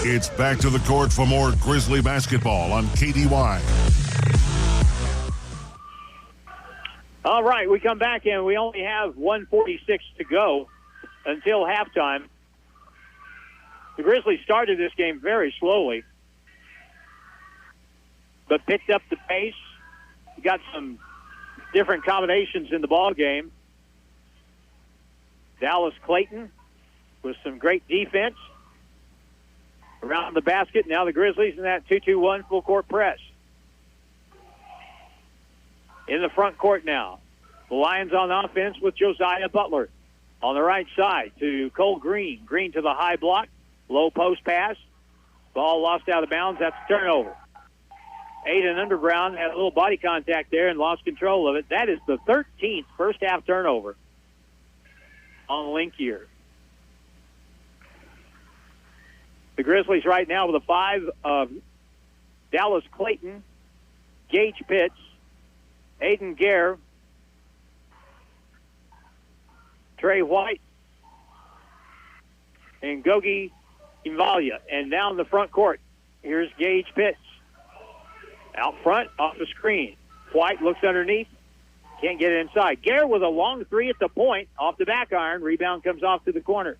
It's back to the court for more Grizzly basketball on KDY. All right, we come back and we only have 1:46 to go until halftime. The Grizzlies started this game very slowly, but picked up the pace. Got some different combinations in the ball game. Dallas Clayton with some great defense around the basket. Now the Grizzlies in that 2-2-1 full court press. In the front court now. The Lions on offense with Josiah Butler. On the right side to Cole Green. Green to the high block. Low post pass. Ball lost out of bounds. That's a turnover. Aiden Underground had a little body contact there and lost control of it. That is the 13th first half turnover on Link Year. The Grizzlies right now with a 5 of Dallas Clayton, Gage Pitts, Aiden Gare, Trey White, and Gogi Invalia. And down the front court, here's Gage Pitts. Out front, off the screen. White looks underneath, can't get it inside. Gare with a long three at the point, off the back iron. Rebound comes off to the corner.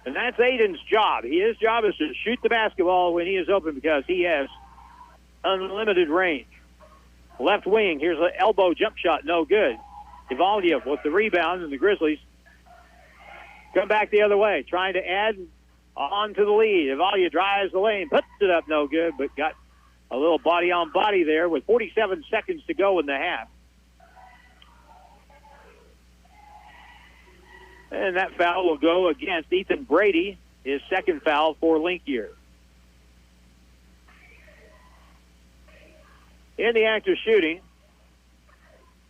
And that's Aiden's job. His job is to shoot the basketball when he is open because he has unlimited range. Left wing, here's an elbow jump shot, no good. Ivalia with the rebound, and the Grizzlies come back the other way, trying to add on to the lead. Ivalia drives the lane, puts it up, no good, but got a little body-on-body there with 47 seconds to go in the half. And that foul will go against Ethan Brady, his second foul for Link Year. In the act of shooting,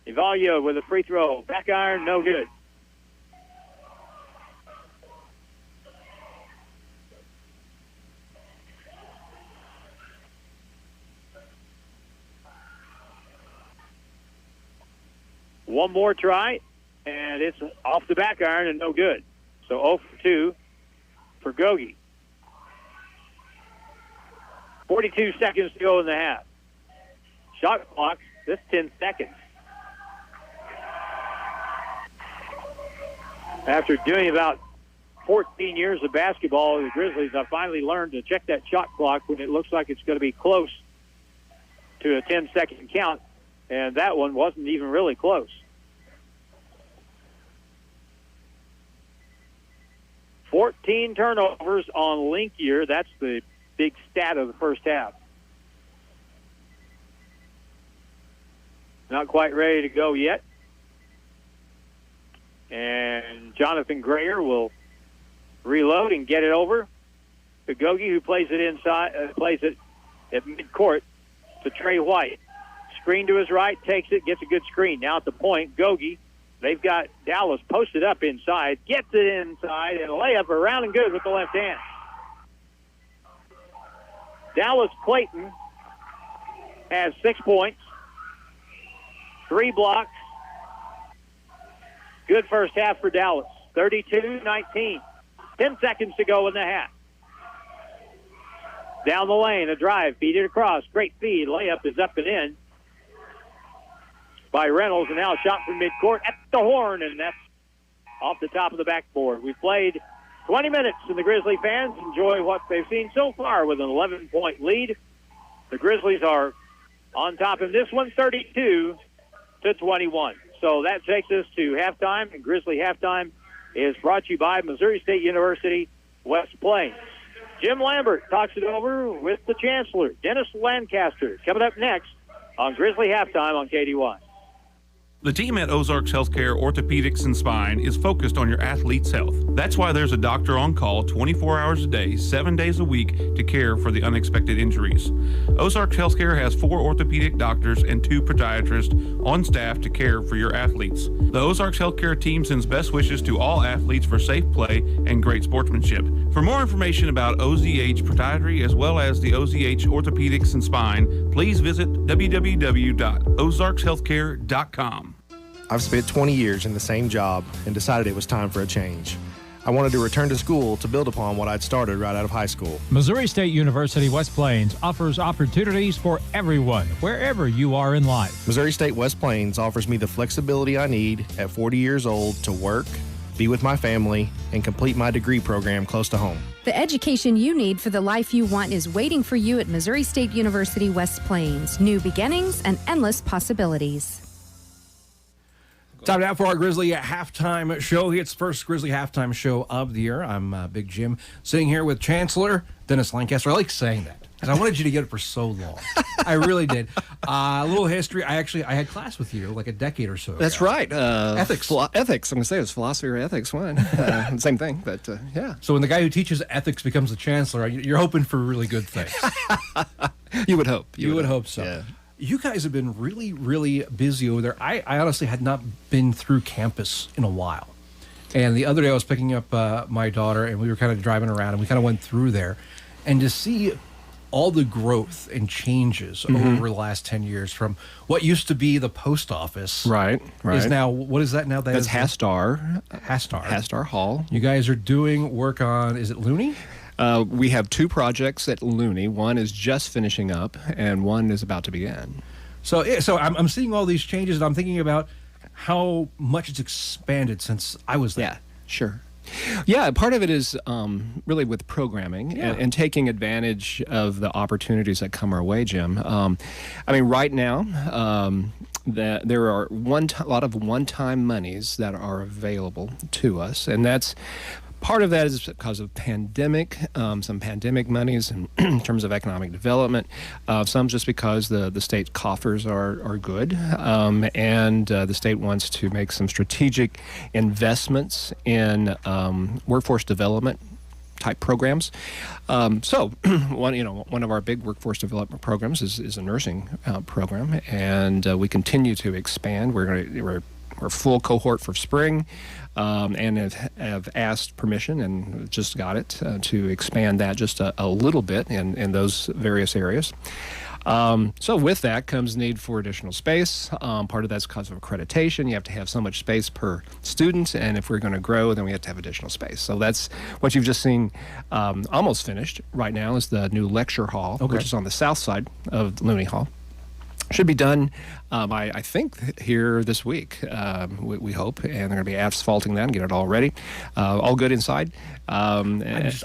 Ivalia with a free throw. Back iron, no good. One more try, and it's off the back iron and no good. So 0 for 2 for Gogi. 42 seconds to go in the half. Shot clock, this 10 seconds. After doing about 14 years of basketball, the Grizzlies have finally learned to check that shot clock when it looks like it's going to be close to a 10-second count, and that one wasn't even really close. 14 turnovers on Link Year. That's the big stat of the first half. Not quite ready to go yet. And Jonathan Grayer will reload and get it over to Gogi, who plays it inside, plays it at midcourt to Trey White. Screen to his right, takes it, gets a good screen. Now at the point, Gogi, they've got Dallas posted up inside, gets it inside, and a layup around and good with the left hand. Dallas Clayton has 6 points, 3 blocks. Good first half for Dallas. 32-19. 10 seconds to go in the half. Down the lane, a drive, feed it across. Great feed. Layup is up and in by Reynolds, and now a shot from midcourt at the horn, and that's off the top of the backboard. We've played 20 minutes, and the Grizzly fans enjoy what they've seen so far with an 11-point lead. The Grizzlies are on top of this one, 32-21. So that takes us to halftime, and Grizzly halftime is brought to you by Missouri State University, West Plains. Jim Lambert talks it over with the Chancellor, Dennis Lancaster, coming up next on Grizzly Halftime on KDY. The team at Ozarks Healthcare Orthopedics and Spine is focused on your athlete's health. That's why there's a doctor on call 24 hours a day, 7 days a week to care for the unexpected injuries. Ozarks Healthcare has 4 orthopedic doctors and 2 podiatrists on staff to care for your athletes. The Ozarks Healthcare team sends best wishes to all athletes for safe play and great sportsmanship. For more information about OZH Podiatry as well as the OZH Orthopedics and Spine, please visit www.ozarkshealthcare.com. I've spent 20 years in the same job and decided it was time for a change. I wanted to return to school to build upon what I'd started right out of high school. Missouri State University West Plains offers opportunities for everyone, wherever you are in life. Missouri State West Plains offers me the flexibility I need at 40 years old to work, be with my family, and complete my degree program close to home. The education you need for the life you want is waiting for you at Missouri State University West Plains. New beginnings and endless possibilities. Time now for our Grizzly halftime show. It's the first Grizzly halftime show of the year. I'm Big Jim, sitting here with Chancellor Dennis Lancaster. I like saying that. And I wanted you to get it for so long. I really did. A little history. I had class with you like a decade or so ago. That's right. Ethics. Ethics. I'm going to say it was philosophy or ethics one. Same thing, but yeah. So when the guy who teaches ethics becomes the chancellor, you're hoping for really good things. You would hope. You would hope so. Yeah. You guys have been really, really busy over there. I honestly had not been through campus in a while. And the other day I was picking up my daughter, and we were kind of driving around, and we kind of went through there. And to see all the growth and changes over the last 10 years from what used to be the post office. Right. Is now, what is that now? That's Hastar. Hastar Hall. You guys are doing work on, is it Looney? We have 2 projects at Looney. One is just finishing up, and one is about to begin. So I'm seeing all these changes, and I'm thinking about how much it's expanded since I was there. Yeah, sure. Yeah, part of it is really with programming and taking advantage of the opportunities that come our way, Jim. I mean, right now, there are a lot of one-time monies that are available to us, and that's part of that is because of pandemic, some pandemic monies in terms of economic development, some just because the state coffers are good, and the state wants to make some strategic investments in workforce development type programs. So one of our big workforce development programs is a nursing program, and we continue to expand. We're full cohort for spring, and have asked permission and just got it to expand that just a little bit in those various areas. So with that comes need for additional space. Part of that's because of accreditation. You have to have so much space per student, and if we're going to grow, then we have to have additional space. So that's what you've just seen almost finished right now is the new lecture hall, which is on the south side of Looney Hall. Should be done by, I think, here this week, we hope, and they're going to be asphalting that and get it all ready. All good inside. I'm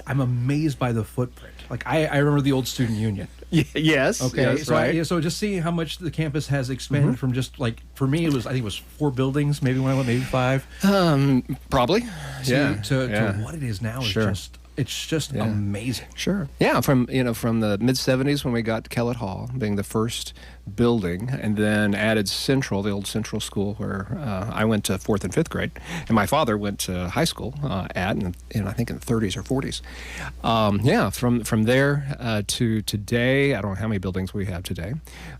amazed by the footprint. Like, I remember the old student union. Yes. Okay. Yes, right. So just seeing how much the campus has expanded from just like, for me, I think it was 4 buildings, maybe when I went, maybe 5. Probably. To what it is now is it's just amazing. Sure. Yeah, from the mid-'70s when we got Kellett Hall being the first building, and then added Central, the old Central School where I went to 4th and 5th grade, and my father went to high school and I think in the 30s or 40s. From there to today, I don't know how many buildings we have today,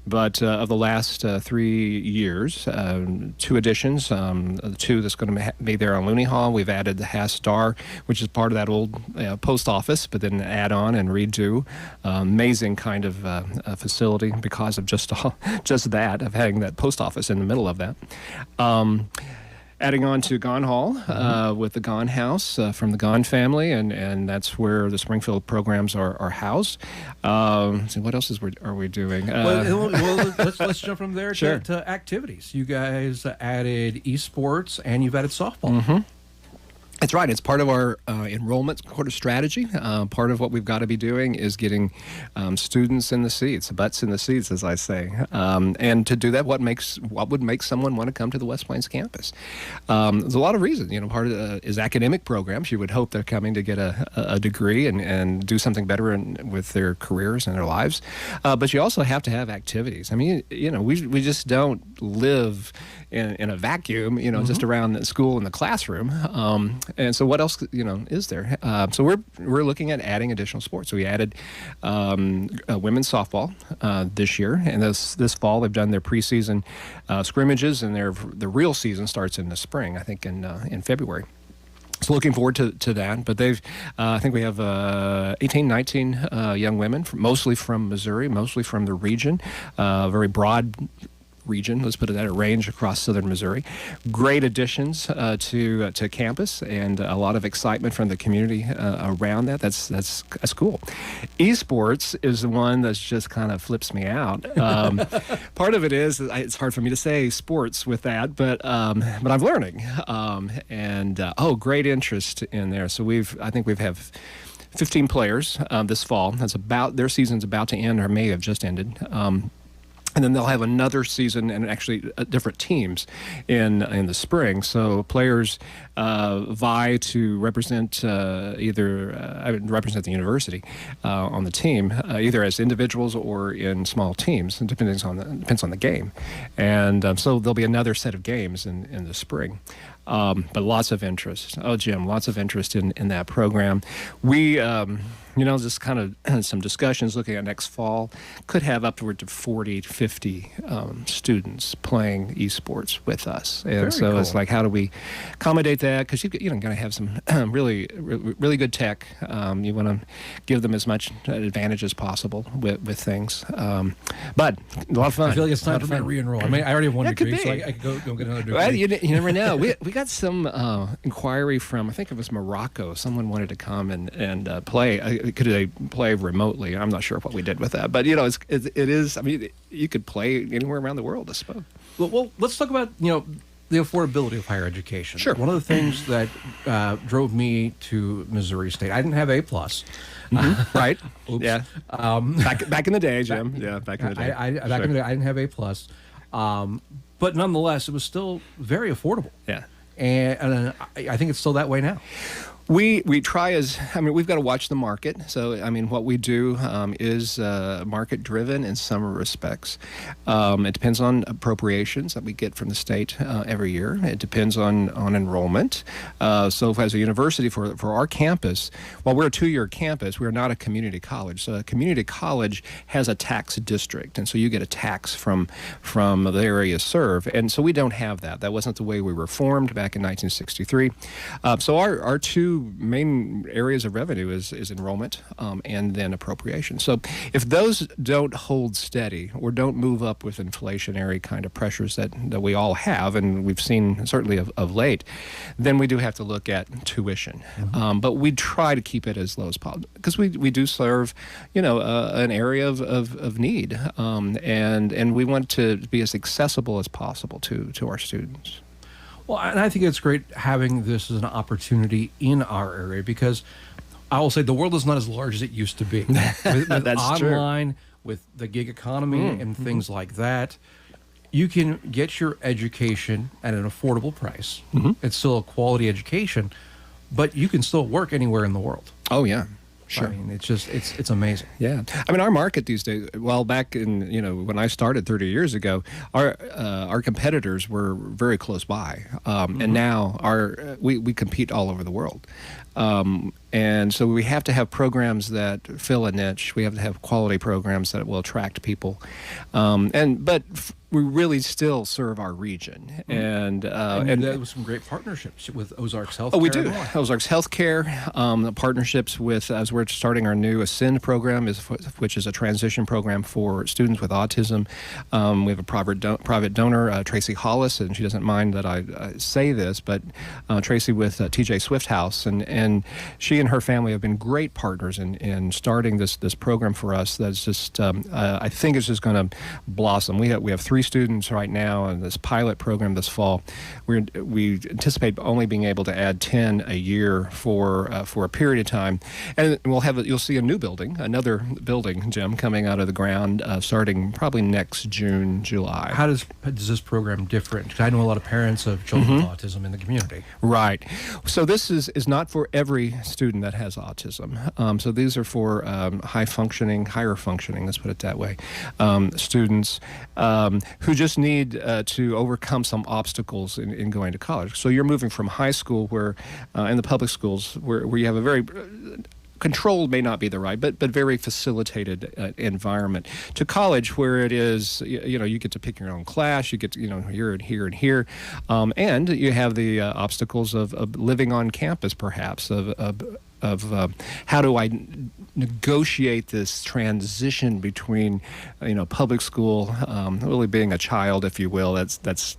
but of the last 3 years, 2 additions, 2 that's going to be there on Looney Hall. We've added the Hastar, which is part of that old post office, but then add on and redo. Amazing kind of facility because of just that, of having that post office in the middle of that. Adding on to Gone Hall with the Gone House from the Gone family, and that's where the Springfield programs are housed. So what else are we doing? Let's jump from there to activities. You guys added esports, and you've added softball. That's right. It's part of our enrollment strategy. Part of what we've got to be doing is getting students in the seats, butts in the seats, as I say. And to do that, what would make someone want to come to the West Plains campus? There's a lot of reasons. Part of is academic programs. You would hope they're coming to get a degree and do something better with their careers and their lives. But you also have to have activities. I mean, we just don't live in a vacuum, just around the school and the classroom. And so what else, is there? So we're looking at adding additional sports. So we added women's softball this year, and this fall they've done their preseason scrimmages, and the real season starts in the spring, I think in February. So looking forward to that. But I think we have 18, 19 young women, mostly from Missouri, mostly from the region, very broad region, let's put it at a range across southern Missouri. Great additions to campus, and a lot of excitement from the community around that. That's cool. Esports is the one that's just kind of flips me out. Part of it is it's hard for me to say sports with that, but I'm learning. Great interest in there. So I think we've have 15 players this fall. Their season's about to end, or may have just ended. And then they'll have another season and actually different teams in the spring. So players vie to represent represent the university on the team, either as individuals or in small teams. It depends on the game. And so there'll be another set of games in the spring. But lots of interest. Oh, Jim, lots of interest in that program. We, just kind of some discussions looking at next fall, could have upward to 40 to 50 students playing esports with us. And Very so cool. it's like, how do we accommodate that? Because you're going to have some really good tech. You want to give them as much advantage as possible with things. But a lot of fun. I feel like it's time for me to re-enroll. I mean, I already have one degree, so I could go get another degree. Well, you never know. We got some inquiry from, I think it was Morocco. Someone wanted to come and play. Could they play remotely? I'm not sure what we did with that. But, it is, I mean, you could play anywhere around the world, I suppose. Well, let's talk about, the affordability of higher education. Sure. One of the things that drove me to Missouri State, I didn't have A+. Right. Oops. Yeah. Back in the day, Jim. Back in the day. Back in the day, I didn't have A+. But nonetheless, it was still very affordable. Yeah. And I think it's still that way now. We try we've got to watch the market. So, what we do is market driven in some respects. It depends on appropriations that we get from the state every year. It depends on enrollment. So as a university for our campus, while we're a 2-year campus, we're not a community college. So a community college has a tax district. And so you get a tax from the area served. And so we don't have that. That wasn't the way we were formed back in 1963. So our two main areas of revenue is enrollment and then appropriation. So if those don't hold steady or don't move up with inflationary kind of pressures that we all have, and we've seen certainly of late, then we do have to look at tuition. But we try to keep it as low as possible because we do serve, an area of need, and we want to be as accessible as possible to our students. Well, and I think it's great having this as an opportunity in our area because I will say the world is not as large as it used to be. With That's online, true. with the gig economy and things like that, you can get your education at an affordable price. It's still a quality education, but you can still work anywhere in the world. Oh, yeah. Sure. I mean, it's amazing. Yeah. Our market these days, well, back in, when I started 30 years ago, our competitors were very close by. And now we compete all over the world. And so we have to have programs that fill a niche. We have to have quality programs that will attract people. But we really still serve our region. And there was some great partnerships with Ozarks Healthcare. Oh, we do. Ozarks Healthcare, partnerships with, as we're starting our new Ascend program, which is a transition program for students with autism. We have a private donor, Tracy Hollis, and she doesn't mind that I say this, but Tracy with TJ Swift House, and she and her family have been great partners in starting this program for us. That's just, I think it's just going to blossom. We have 3 students right now in this pilot program this fall. We anticipate only being able to add 10 a year for a period of time, and you'll see another building, Jim, coming out of the ground starting probably next June, July. How does this program different? Because I know a lot of parents of children with autism in the community. Right. So this is not for every student that has autism. So these are for higher functioning, let's put it that way, students who just need to overcome some obstacles in going to college. So you're moving from high school where, in the public schools, where you have a very controlled may not be the right, but very facilitated environment, to college where it is, you get to pick your own class, you get to, here and here and here, and you have the obstacles of living on campus, perhaps, of how do I negotiate this transition between, public school, really being a child, if you will. That's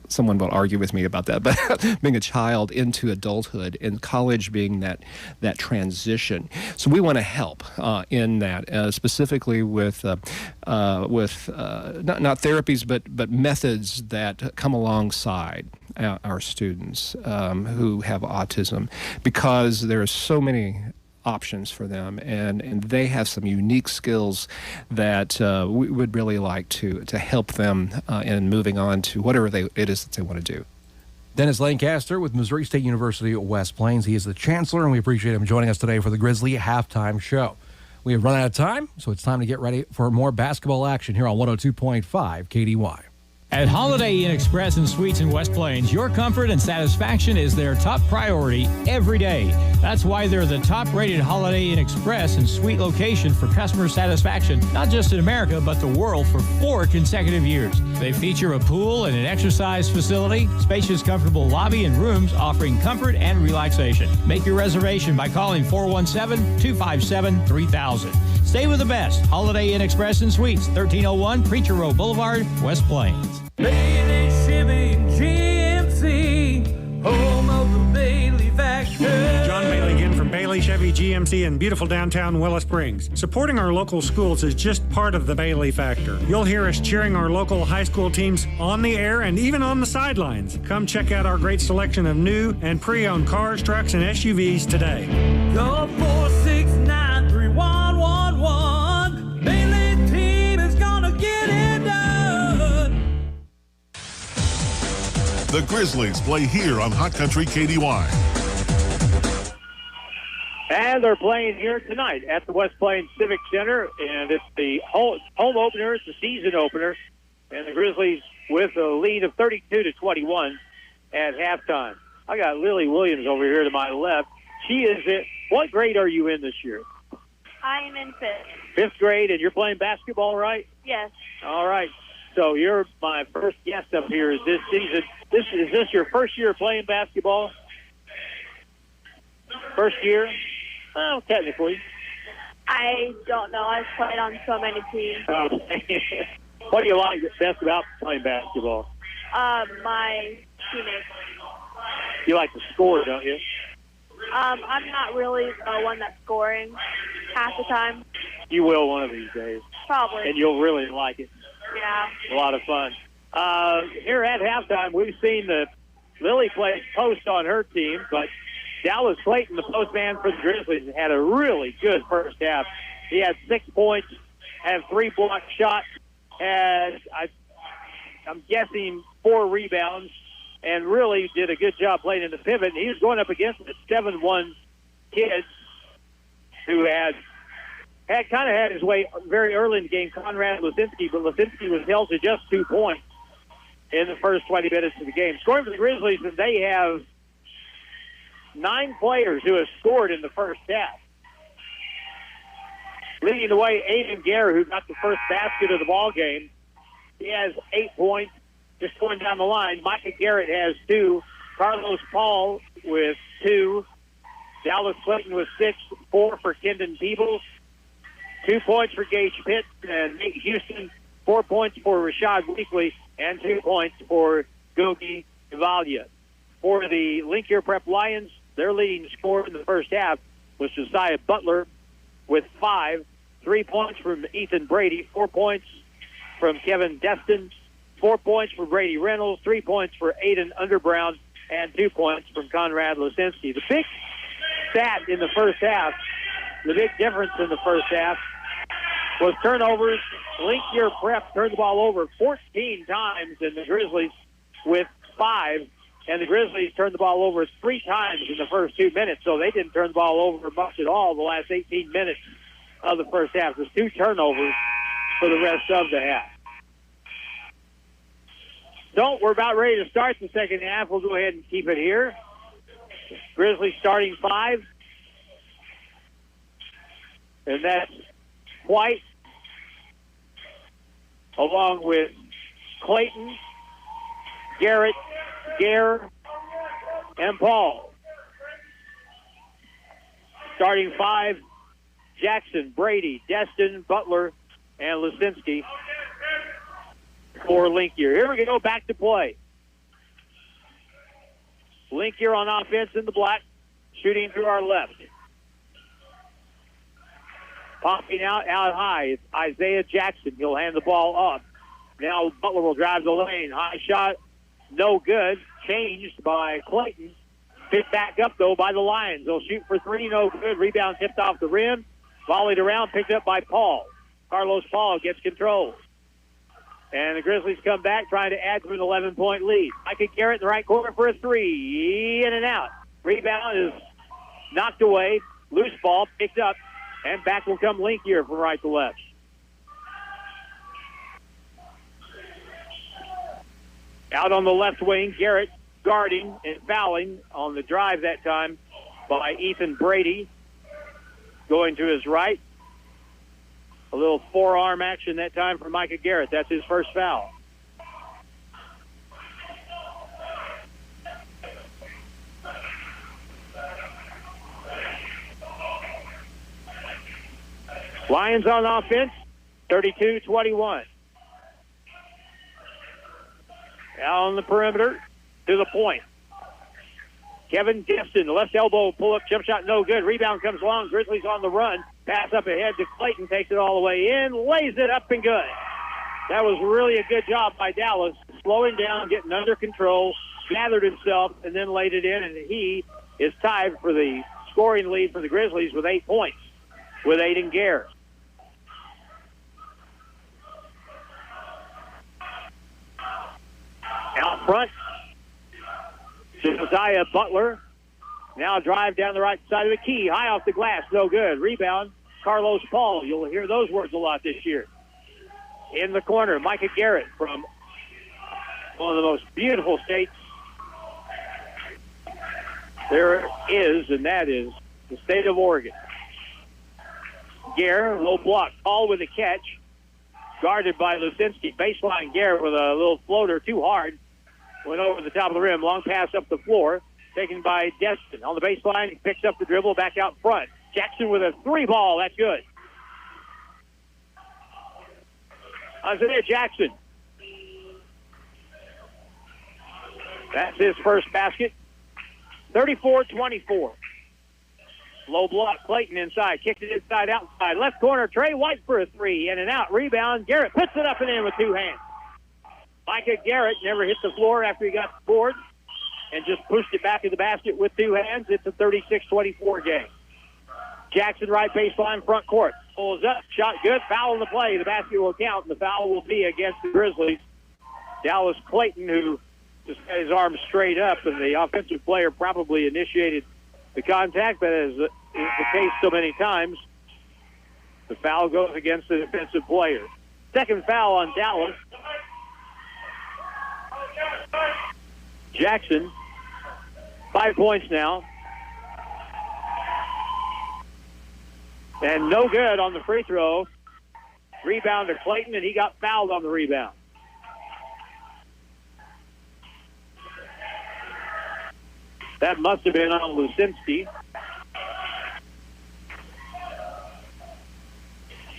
someone will argue with me about that, but being a child into adulthood, and college being that transition. So we want to help in that, specifically with not therapies, but methods that come alongside our students who have autism, because there are so many options for them, and they have some unique skills that we would really like to help them in moving on to whatever it is that they want to do. Dennis Lancaster with Missouri State University West Plains. He is the chancellor, and we appreciate him joining us today for the Grizzly halftime show. We have run out of time, so it's time to get ready for more basketball action here on 102.5 KDY. At Holiday Inn Express and Suites in West Plains, your comfort and satisfaction is their top priority every day. That's why they're the top-rated Holiday Inn Express and Suite location for customer satisfaction, not just in America, but the world for 4 consecutive years. They feature a pool and an exercise facility, spacious, comfortable lobby and rooms offering comfort and relaxation. Make your reservation by calling 417-257-3000. Stay with the best. Holiday Inn Express and Suites, 1301 Preacher Row Boulevard, West Plains. Bailey Shipping GMC, home of the Bailey Factor. John Bailey again from Bailey Chevy GMC in beautiful downtown Willow Springs. Supporting our local schools is just part of the Bailey Factor. You'll hear us cheering our local high school teams on the air and even on the sidelines. Come check out our great selection of new and pre-owned cars, trucks, and SUVs today. Call 469-3111. Bailey team is gonna get it done. The Grizzlies play here on Hot Country KDY. And they're playing here tonight at the West Plains Civic Center, and it's the home opener. It's the season opener, and the Grizzlies with a lead of 32-21 at halftime. I got Lily Williams over here to my left. She is in. What grade are you in this year? I am in 5th. 5th grade, and you're playing basketball, right? Yes. All right. So you're my first guest up here this season. Is this your first year playing basketball? First year? Well, technically. I don't know. I've played on so many teams. What do you like best about playing basketball? My teammates. You like to score, don't you? I'm not really the one that's scoring half the time. You will one of these days. Probably. And you'll really like it. Yeah. A lot of fun. Here at halftime, we've seen the Lily play post on her team, but Dallas Clayton, the postman for the Grizzlies, had a really good first half. He had 6 points, had 3 block shots, had, I'm guessing, 4 rebounds, and really did a good job playing in the pivot. He was going up against the 7-1 kid who had kind of had his way very early in the game, Conrad Lisinski, but Lisinski was held to just 2 points in the first 20 minutes of the game. Scoring for the Grizzlies, and they have 9 players who have scored in the first half. Leading the way, Aiden Gare, who got the first basket of the ball game. He has 8 points. Just going down the line, Micah Garrett has 2. Carlos Paul with 2. Dallas Clayton with 6. 4 for Kendon Peebles. 2 points for Gage Pitt and Nate Houston. 4 points for Rashad Weekly and 2 points for Gogi Ivalia. For the Link-Year Prep Lions, their leading scorer in the first half was Josiah Butler with 5. 3 points from Ethan Brady. 4 points from Kevin Destin. 4 points for Brady Reynolds. 3 points for Aiden Underbrown. And 2 points from Conrad Lisinski. The big stat in the first half, the big difference in the first half, was turnovers. Link-Year Prep turned the ball over 14 times, and the Grizzlies with 5. And the Grizzlies turned the ball over 3 times in the first 2 minutes, so they didn't turn the ball over much at all the last 18 minutes of the first half. There's 2 turnovers for the rest of the half. So we're about ready to start the second half. We'll go ahead and keep it here. Grizzlies starting 5. And that's White, along with Clayton, Garrett, Gare, and Paul. Starting 5, Jackson, Brady, Destin, Butler, and Lisinski for Link-Year. Here we go, back to play. Link-Year on offense in the black, shooting through our left. Popping out high, it's Isaiah Jackson. He'll hand the ball up. Now Butler will drive the lane. High shot, no good. Changed by Clayton. Picked back up, though, by the Lions. They'll shoot for three, no good. Rebound tipped off the rim. Volleyed around, picked up by Paul. Carlos Paul gets control. And the Grizzlies come back, trying to add to an 11-point lead. Micah Garrett in the right corner for a three. In and out. Rebound is knocked away. Loose ball, picked up. And back will come Link here from right to left. Out on the left wing, Garrett guarding and fouling on the drive that time by Ethan Brady. Going to his right. A little forearm action that time for Micah Garrett. That's his first foul. Lions on offense, 32-21. Out on the perimeter to the point. Kevin Gibson, left elbow pull-up jump shot, no good. Rebound comes along. Grizzlies on the run. Pass up ahead to Clayton, takes it all the way in, lays it up and good. That was really a good job by Dallas, slowing down, getting under control, gathered himself, and then laid it in, and he is tied for the scoring lead for the Grizzlies with 8 points with Aiden Garrett. Out front, Josiah Butler. Now drive down the right side of the key. High off the glass. No good. Rebound, Carlos Paul. You'll hear those words a lot this year. In the corner, Micah Garrett from one of the most beautiful states there is, and that is the state of Oregon. Garrett, low block. Paul with a catch. Guarded by Lucinski. Baseline Garrett with a little floater too hard. Went over the top of the rim. Long pass up the floor. Taken by Destin. On the baseline, he picks up the dribble back out front. Jackson with a three ball. That's good. Isaiah Jackson. That's his first basket. 34-24. Low block. Clayton inside. Kicked it inside, outside. Left corner. Trey White for a three. In and out. Rebound. Garrett puts it up and in with two hands. Micah Garrett never hit the floor after he got the board and just pushed it back in the basket with two hands. It's a 36-24 game. Jackson right baseline front court. Pulls up. Shot good. Foul in the play. The basket will count, and the foul will be against the Grizzlies. Dallas Clayton, who just had his arm straight up, and the offensive player probably initiated the contact, but as is the case so many times, the foul goes against the defensive player. Second foul on Dallas. Jackson, 5 points now. And no good on the free throw. Rebound to Clayton, and he got fouled on the rebound. That must have been on Lucinski.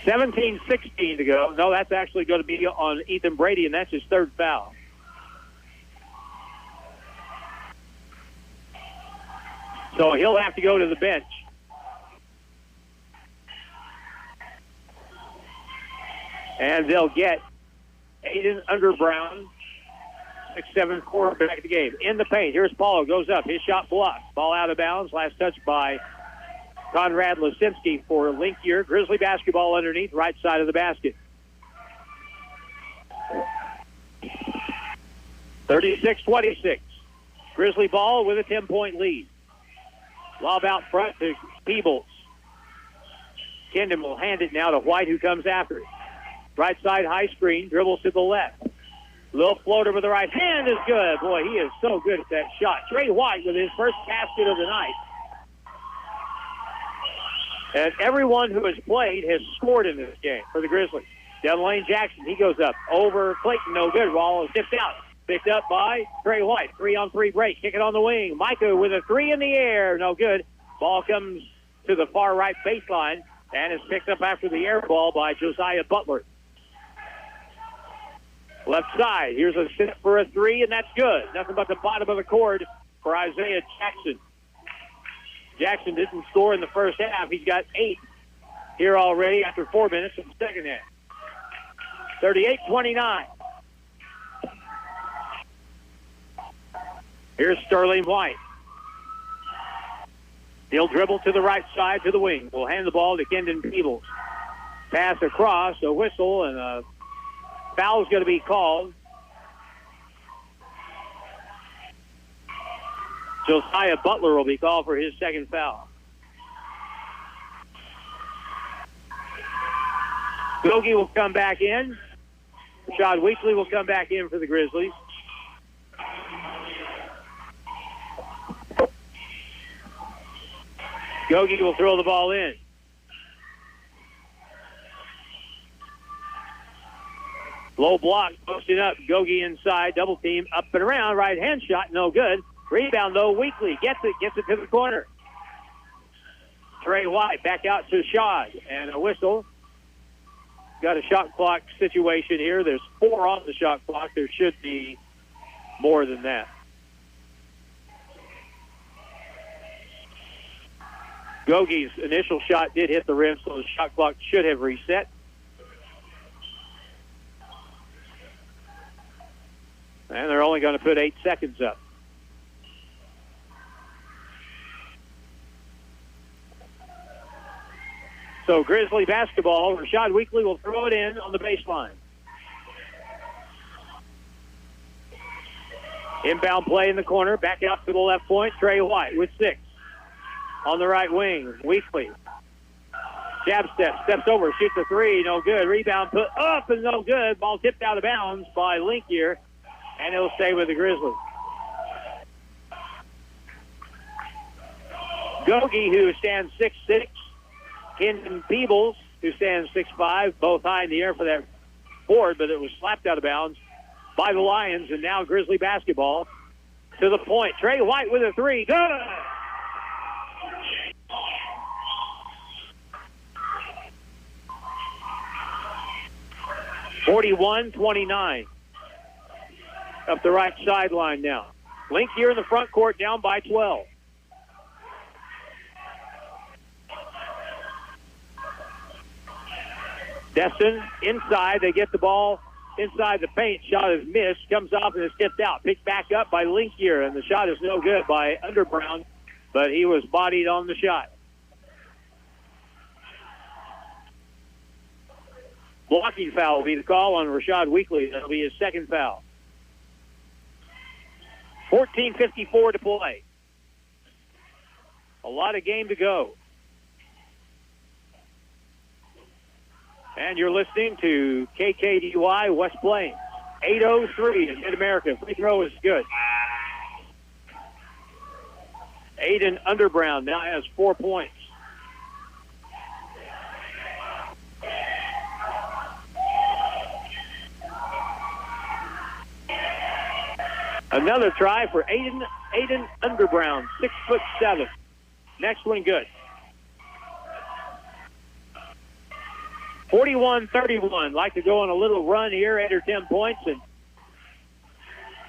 17-16 to go. No, that's actually going to be on Ethan Brady, and that's his third foul. So he'll have to go to the bench. And they'll get Aiden Underbrown, 6'7" quarterback of the game. In the paint, here's Paulo, goes up. His shot blocked. Ball out of bounds. Last touch by Conrad Lucinski for Linkier. Grizzly basketball underneath, right side of the basket. 36-26. Grizzly ball with a 10-point lead. Lob out front to Peebles. Kendon will hand it now to White, who comes after it. Right side high screen, dribbles to the left. Little floater with the right hand is good. Boy, he is so good at that shot. Trey White with his first basket of the night. And everyone who has played has scored in this game for the Grizzlies. Down lane, Jackson, he goes up. Over Clayton, no good. Ball is tipped out. Picked up by Trey White. 3-on-3 break. Kick it on the wing. Micah with a three in the air. No good. Ball comes to the far right baseline and is picked up after the air ball by Josiah Butler. Left side. Here's a sit for a three, and that's good. Nothing but the bottom of the court for Isaiah Jackson. Jackson didn't score in the first half. He's got 8 here already after 4 minutes in the second half. 38-29. Here's Sterling White. He'll dribble to the right side to the wing. We'll hand the ball to Kendon Peebles. Pass across, a whistle, and a foul's going to be called. Josiah Butler will be called for his second foul. Gogi will come back in. Rashad Weekly will come back in for the Grizzlies. Gogi will throw the ball in. Low block, posting up. Gogi inside, double team, up and around. Right hand shot, no good. Rebound, though, Weekly gets it to the corner. Trey White back out to Shad, and a whistle. Got a shot clock situation here. There's 4 on the shot clock. There should be more than that. Gogi's initial shot did hit the rim, so the shot clock should have reset. And they're only going to put 8 seconds up. So Grizzly basketball. Rashad Weekly will throw it in on the baseline. Inbound play in the corner. Back out to the left point. Trey White with 6. On the right wing. Weekly. Jab step. Steps over. Shoots a 3. No good. Rebound put up and no good. Ball tipped out of bounds by Linkier. And he'll stay with the Grizzlies. Gogi, who stands 6'6". Kendon Peebles, who stands 6'5", both high in the air for that board, but it was slapped out of bounds by the Lions, and now Grizzly basketball to the point. Trey White with a 3. Good! (41-29). Up the right sideline now. Link here in the front court, down by 12. Destin inside. They get the ball inside the paint. Shot is missed. Comes off and is tipped out. Picked back up by Linkier, and the shot is no good by Underbrown, but he was bodied on the shot. Blocking foul will be the call on Rashad Weekly. That'll be his second foul. 14:54 to play. A lot of game to go. And you're listening to KKDY West Plains. 8:03 in Mid-America. Free throw is good. Aiden Underbrown now has 4 points. Another try for Aiden Underbrown, 6'7". Next one good. 41-31. Like to go on a little run here, 8 or 10 points, and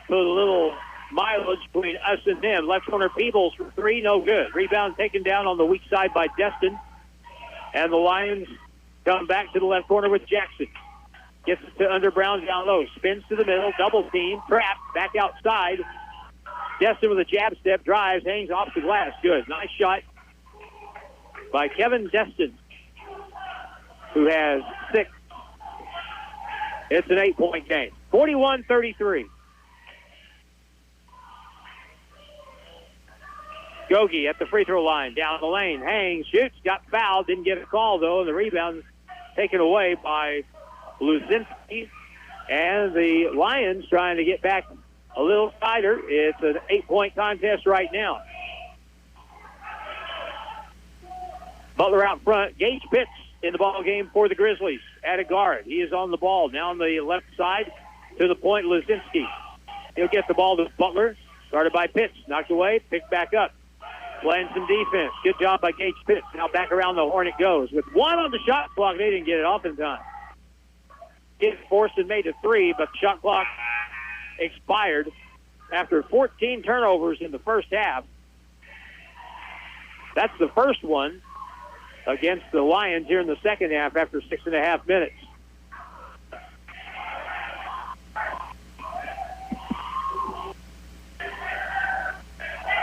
put a little mileage between us and them. Left corner Peebles for 3, no good. Rebound taken down on the weak side by Destin. And the Lions come back to the left corner with Jackson. Gets it to Underbrown down low. Spins to the middle. Double team. Trapped. Back outside. Destin with a jab step. Drives. Hangs off the glass. Good. Nice shot by Kevin Destin, who has 6. It's an 8-point game. 41-33. Gogi at the free throw line. Down the lane. Hangs. Shoots. Got fouled. Didn't get a call, though. And the rebound taken away by Luzinski, and the Lions trying to get back a little tighter. It's an 8-point contest right now. Butler out front. Gage Pitts in the ball game for the Grizzlies at a guard. He is on the ball now on the left side to the point. Luzinski. He'll get the ball to Butler. Started by Pitts. Knocked away. Picked back up. Playing some defense. Good job by Gage Pitts. Now back around the horn it goes. With 1 on the shot clock, they didn't get it off in time. Get forced and made a 3, but the shot clock expired after 14 turnovers in the first half. That's the first one against the Lions here in the second half after 6.5 minutes.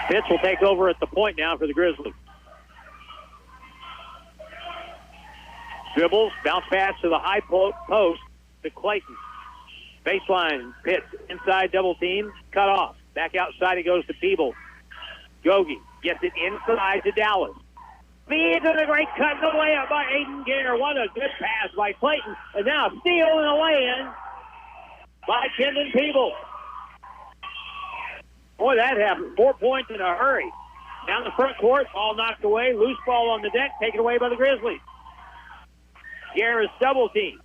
Pitts will take over at the point now for the Grizzlies. Dribbles, bounce pass to the high post to Clayton. Baseline, Pitts, inside double team, cut off. Back outside it goes to Peebles. Gogi gets it inside to Dallas. Feeds and a great cut in the layup by Aiden Gare. What a good pass by Clayton. And now steal and a lay-in by Kendon Peebles. Boy, that happened. 4 points in a hurry. Down the front court, ball knocked away. Loose ball on the deck, taken away by the Grizzlies. Gare is double team.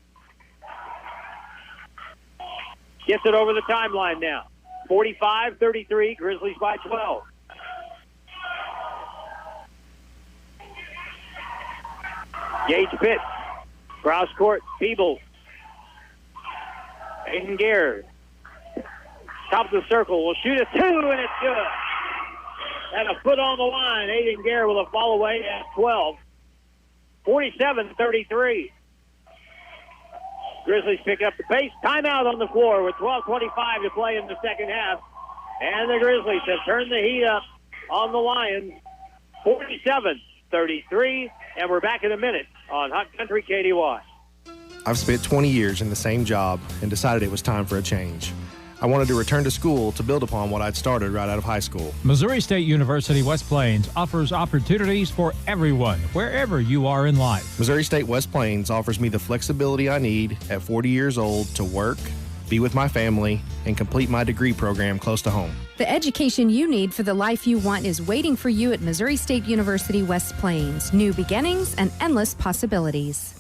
Gets it over the timeline now. 45-33, Grizzlies by 12. Gage Pitts, cross court, Peebles. Aiden Gare, top of the circle, will shoot a 2, and it's good. And a foot on the line. Aiden Gare with a fall away at 12. 47-33. Grizzlies pick up the pace. Timeout on the floor with 12:25 to play in the second half. And the Grizzlies have turned the heat up on the Lions. 47-33. And we're back in a minute on Hot Country KDY. I've spent 20 years in the same job and decided it was time for a change. I wanted to return to school to build upon what I'd started right out of high school. Missouri State University West Plains offers opportunities for everyone, wherever you are in life. Missouri State West Plains offers me the flexibility I need at 40 years old to work, be with my family, and complete my degree program close to home. The education you need for the life you want is waiting for you at Missouri State University West Plains. New beginnings and endless possibilities.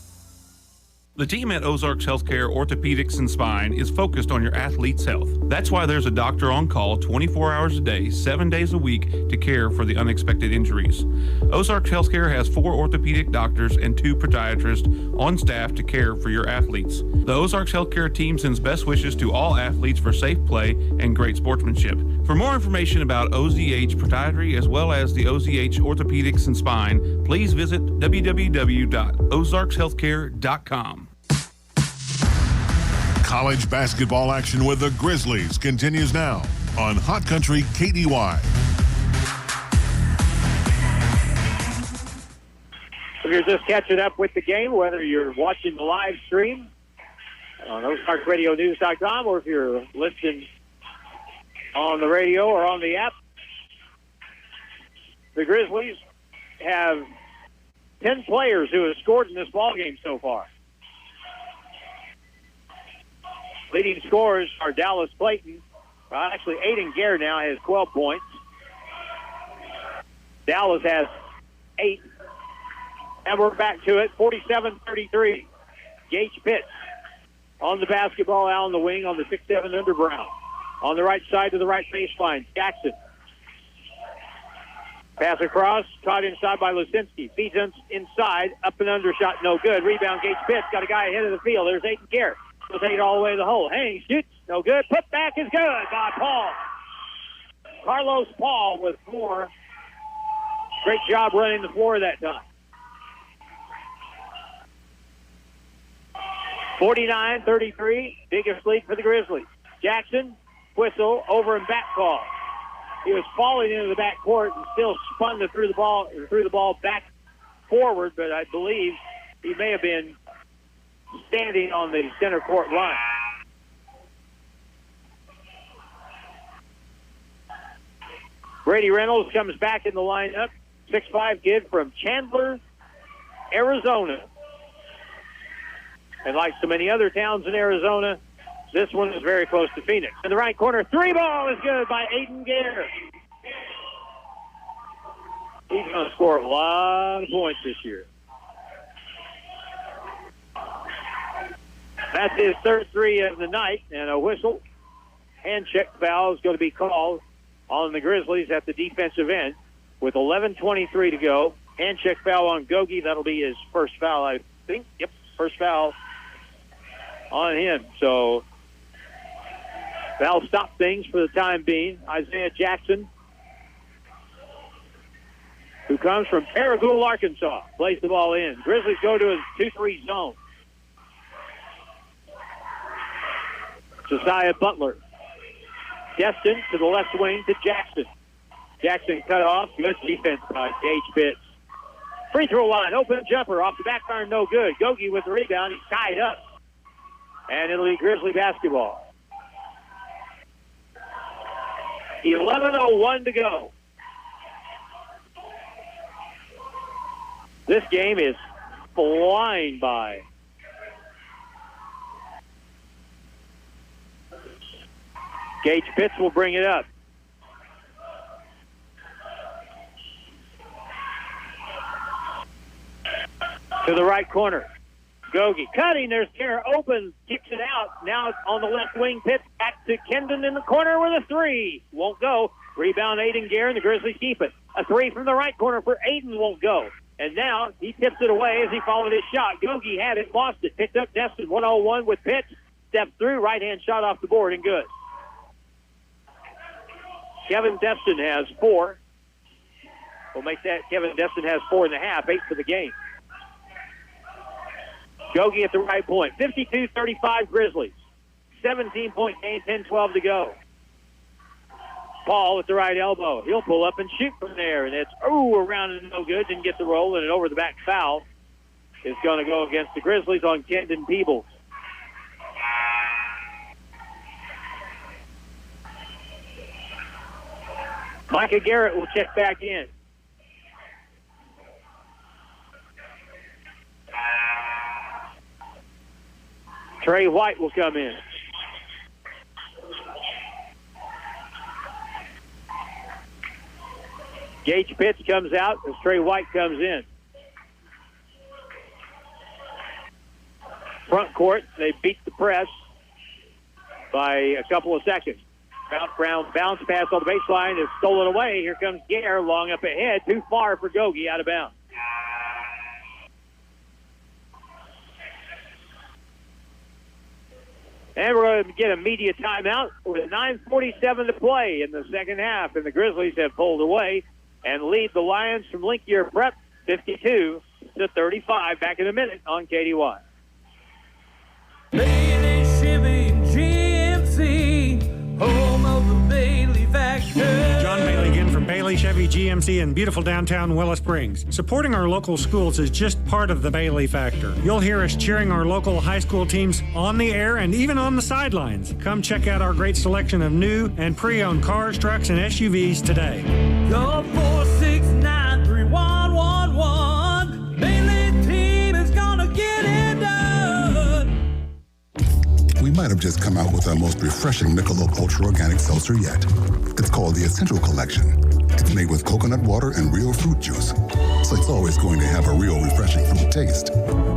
The team at Ozarks Healthcare Orthopedics and Spine is focused on your athlete's health. That's why there's a doctor on call 24 hours a day, 7 days a week to care for the unexpected injuries. Ozarks Healthcare has 4 orthopedic doctors and 2 podiatrists on staff to care for your athletes. The Ozarks Healthcare team sends best wishes to all athletes for safe play and great sportsmanship. For more information about OZH Podiatry as well as the OZH Orthopedics and Spine, please visit www.ozarkshealthcare.com. College basketball action with the Grizzlies continues now on Hot Country KDY. If you're just catching up with the game, whether you're watching the live stream on OzarksRadioNews.com or if you're listening on the radio or on the app, the Grizzlies have 10 players who have scored in this ballgame so far. Leading scorers are Dallas Clayton. Actually, Aiden Gare now has 12 points. Dallas has 8. And we're back to it, 47-33. Gage Pitts on the basketball, out on the wing on the 6'7" under Brown. On the right side to the right baseline, Jackson. Pass across, caught inside by Lusinski. Feeds inside, up and under shot, no good. Rebound, Gage Pitts, got a guy ahead of the field. There's Aiden Gare. He'll take it all the way to the hole. Hang, shoots, no good. Put back is good by Paul. Carlos Paul with 4. Great job running the floor that time. 49-33, biggest lead for the Grizzlies. Jackson, whistle, over and back call. He was falling into the back court and still spun threw the ball back forward, but I believe he may have been standing on the center court line. Brady Reynolds comes back in the lineup. 6'5" kid from Chandler, Arizona. And like so many other towns in Arizona, this one is very close to Phoenix. In the right corner, 3 ball is good by Aiden Gare. He's going to score a lot of points this year. That's his third 3 of the night, and a whistle. Hand check foul is going to be called on the Grizzlies at the defensive end with 11:23 to go. Hand check foul on Gogi. That'll be his first foul, I think. Yep, first foul on him. So that'll stop things for the time being. Isaiah Jackson, who comes from Paragould, Arkansas, plays the ball in. Grizzlies go to his 2-3 zone. Josiah Butler. Destin to the left wing to Jackson. Jackson cut off. Good defense by Gage Pitts. Free throw line, open jumper off the back iron, no good. Gogi with the rebound. He's tied up. And it'll be Grizzly basketball. 11:01 to go. This game is flying by. Gage Pitts will bring it up. To the right corner. Gogi cutting. There's Garrett open. Kicks it out. Now on the left wing. Pitts back to Kendon in the corner with a three. Won't go. Rebound Aiden Garrett. The Grizzlies keep it. A three from the right corner for Aiden. Won't go. And now he tips it away as he followed his shot. Gogi had it. Lost it. Picked up Destin. 1-on-1 with Pitts. Steps through. Right-hand shot off the board and good. Kevin Destin has 4. We'll make that. Kevin Destin has 4.5. 8 for the game. Gogi at the right point. 52-35 Grizzlies. 17-point game, 10-12 to go. Paul at the right elbow. He'll pull up and shoot from there. And it's, around and no good. Didn't get the roll, and an over-the-back foul is going to go against the Grizzlies on Kendon Peebles. Micah Garrett will check back in. Trey White will come in. Gage Pitts comes out as Trey White comes in. Front court, they beat the press by a couple of seconds. Brown bounce pass on the baseline is stolen away. Here comes Gare, long up ahead. Too far for Gogi, out of bounds. And we're going to get a media timeout with 9:47 to play in the second half. And the Grizzlies have pulled away and lead the Lions from Link Year Prep 52-35. Back in a minute on KDY. Bailey Chevy GMC, home of the Bailey Factor. John Bailey again from Bailey Chevy GMC in beautiful downtown Willow Springs. Supporting our local schools is just part of the Bailey factor. You'll hear us cheering our local high school teams on the air and even on the sidelines. Come check out our great selection of new and pre-owned cars, trucks, and SUVs today. Call 469-3111. Bailey team is gonna get it done. We might have just come out with our most refreshing Michelob Ultra Organic Seltzer yet. It's called the Essential Collection. It's made with coconut water and real fruit juice, so it's always going to have a real refreshing fruit taste.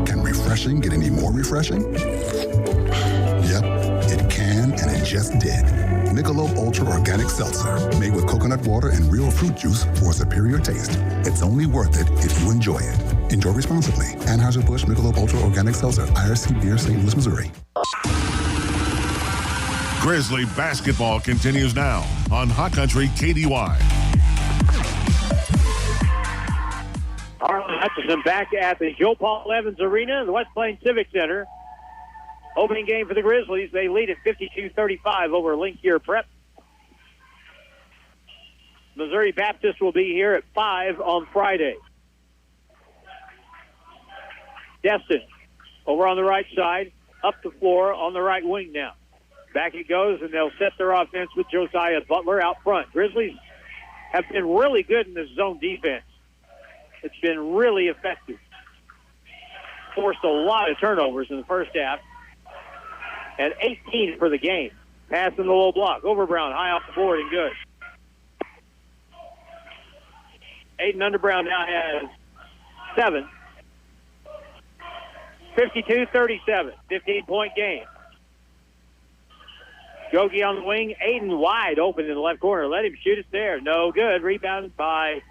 Can refreshing get any more refreshing? Yep, it can, and it just did. Michelob Ultra Organic Seltzer, made with coconut water and real fruit juice for a superior taste. It's only worth it if you enjoy it. Enjoy responsibly. Anheuser-Busch Michelob Ultra Organic Seltzer, IRC Beer, St. Louis, Missouri. Grizzly basketball continues now on Hot Country KDY. Harlan Hutchison back at the Joe Paul Evans Arena, the West Plains Civic Center. Opening game for the Grizzlies. They lead at 52-35 over Link Year Prep. Missouri Baptist will be here at 5 on Friday. Destin over on the right side, up the floor on the right wing now. Back it goes, and they'll set their offense with Josiah Butler out front. Grizzlies have been really good in this zone defense. It's been really effective. Forced a lot of turnovers in the first half. And 18 for the game. Pass in the low block. Over Brown, high off the board and good. Aiden Underbrown now has 7. 52-37, 15-point game. Gogi on the wing. Aiden wide open in the left corner. Let him shoot it there. No good. Rebounded by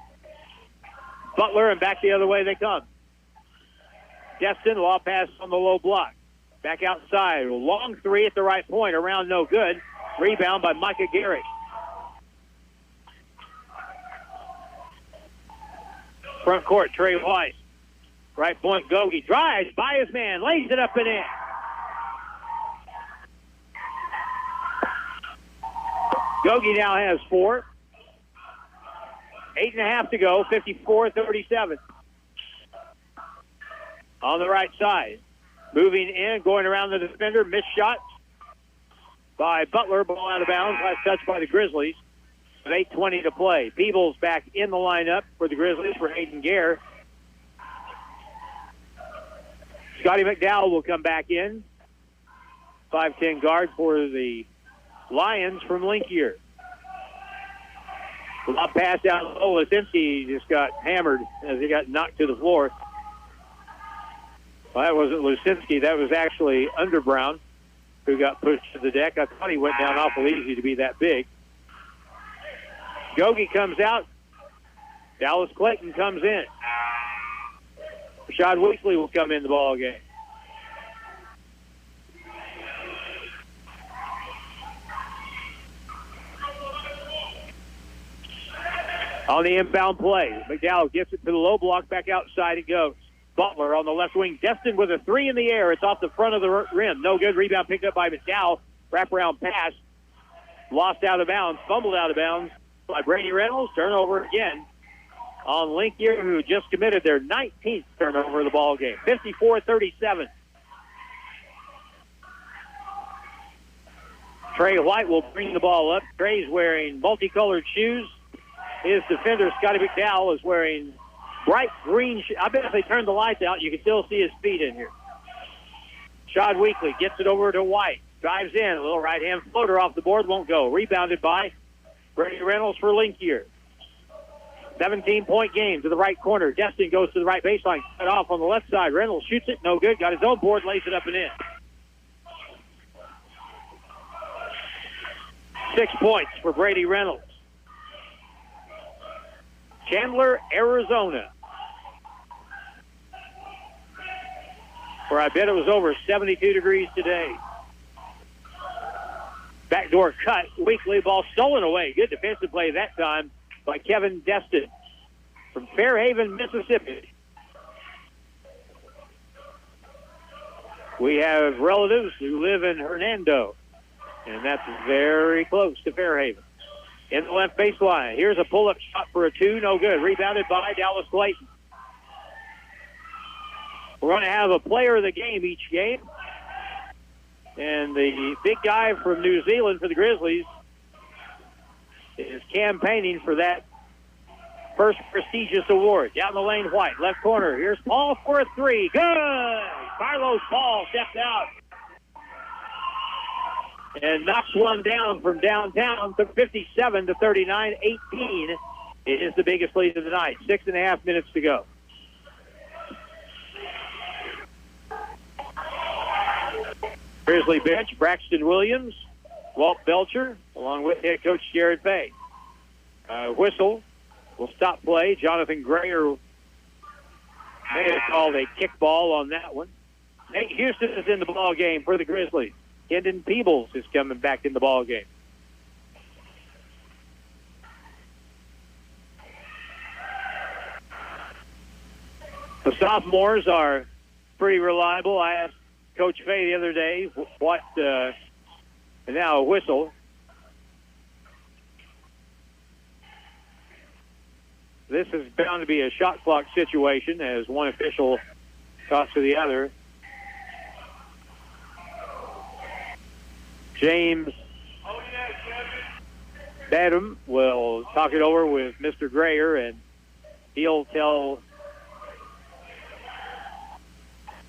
Butler, and back the other way they come. Destin, lob pass on the low block. Back outside. Long three at the right point. Around no good. Rebound by Micah Garrett. Front court, Trey White. Right point, Gogi drives by his man. Lays it up and in. Gogi now has 4. 8.5 to go, 54-37. on the right side. Moving in, going around the defender, missed shot by Butler, ball out of bounds, last touch by the Grizzlies. With 8:20 to play. Peebles back in the lineup for the Grizzlies for Hayden Gare. Scotty McDowell will come back in. 5'10 guard for the Lions from Linkier. Lob pass down low. Lisinski just got hammered as he got knocked to the floor. Well, that wasn't Lisinski. That was actually Underbrown who got pushed to the deck. I thought he went down awful easy to be that big. Gogi comes out. Dallas Clayton comes in. Rashad Weekly will come in the ball game. On the inbound play, McDowell gets it to the low block. Back outside it goes. Butler on the left wing. Destin with a three in the air. It's off the front of the rim. No good. Rebound picked up by McDowell. Wraparound pass. Lost out of bounds. Fumbled out of bounds by Brady Reynolds. Turnover again on Linkier, who just committed their 19th turnover of the ball game. 54-37. Trey White will bring the ball up. Trey's wearing multicolored shoes. His defender, Scotty McDowell, is wearing bright green shoes. I bet if they turn the lights out, you can still see his feet in here. Shad Weekly gets it over to White. Drives in. A little right-hand floater off the board. Won't go. Rebounded by Brady Reynolds for Linkier. 17-point game to the right corner. Destin goes to the right baseline. Cut off on the left side. Reynolds shoots it. No good. Got his own board. Lays it up and in. 6 points for Brady Reynolds. Chandler, Arizona, where I bet it was over 72 degrees today. Backdoor cut. Weekly ball stolen away. Good defensive play that time by Kevin Destin from Fairhaven, Mississippi. We have relatives who live in Hernando, and that's very close to Fairhaven. In the left baseline. Here's a pull-up shot for a two. No good. Rebounded by Dallas Clayton. We're going to have a player of the game each game. And the big guy from New Zealand for the Grizzlies is campaigning for that first prestigious award. Down the lane, White. Left corner. Here's Paul for a three. Good! Carlos Paul stepped out and knocks one down from downtown. Took 57-39. 18 is the biggest lead of the night. 6.5 minutes to go. Grizzly bench, Braxton Williams, Walt Belcher, along with head coach Jared Fay. Whistle will stop play. Jonathan Grayer may have called a kickball on that one. Nate Houston is in the ball game for the Grizzlies. Kendon Peebles is coming back in the ball game. The sophomores are pretty reliable. I asked Coach Fay the other day what, and now a whistle. This is bound to be a shot clock situation as one official talks to the other. James Badham will talk it over with Mr. Grayer, and he'll tell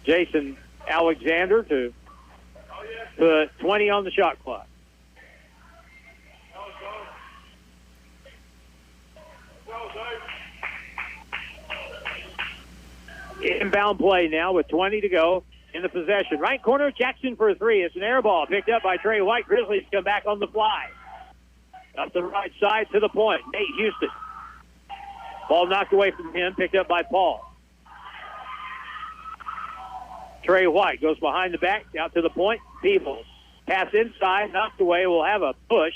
Jason Alexander to put 20 on the shot clock. Inbound play now with 20 to go in the possession. Right corner, Jackson for a three. It's an air ball picked up by Trey White. Grizzlies come back on the fly. Up the right side to the point. Nate Houston. Ball knocked away from him, picked up by Paul. Trey White goes behind the back, out to the point. Peebles. Pass inside, knocked away. Will have a push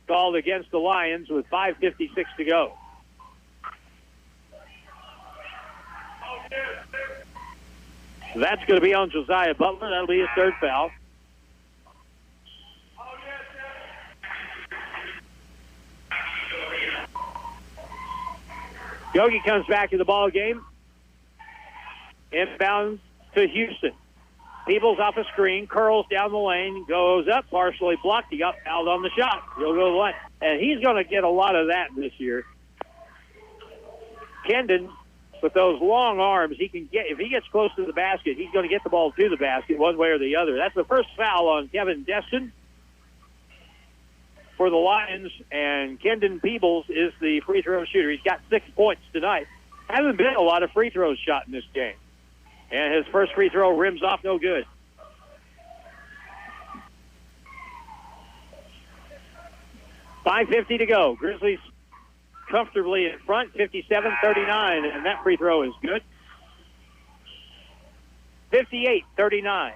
called against the Lions with 5:56 to go. So that's going to be on Josiah Butler. That'll be his third foul. Yogi comes back to the ball game. Inbound to Houston. Peebles off a screen, curls down the lane, goes up, partially blocked. He got fouled on the shot. He'll go to the line. And he's going to get a lot of that this year. Kendon, with those long arms, he can get, if he gets close to the basket, he's going to get the ball to the basket one way or the other. That's the first foul on Kevin Destin for the Lions, and Kendon Peebles is the free throw shooter. He's got 6 points tonight. Hasn't been a lot of free throws shot in this game. And his first free throw rims off, no good. .550 to go. Grizzlies comfortably in front, 57-39, and that free throw is good. 58-39.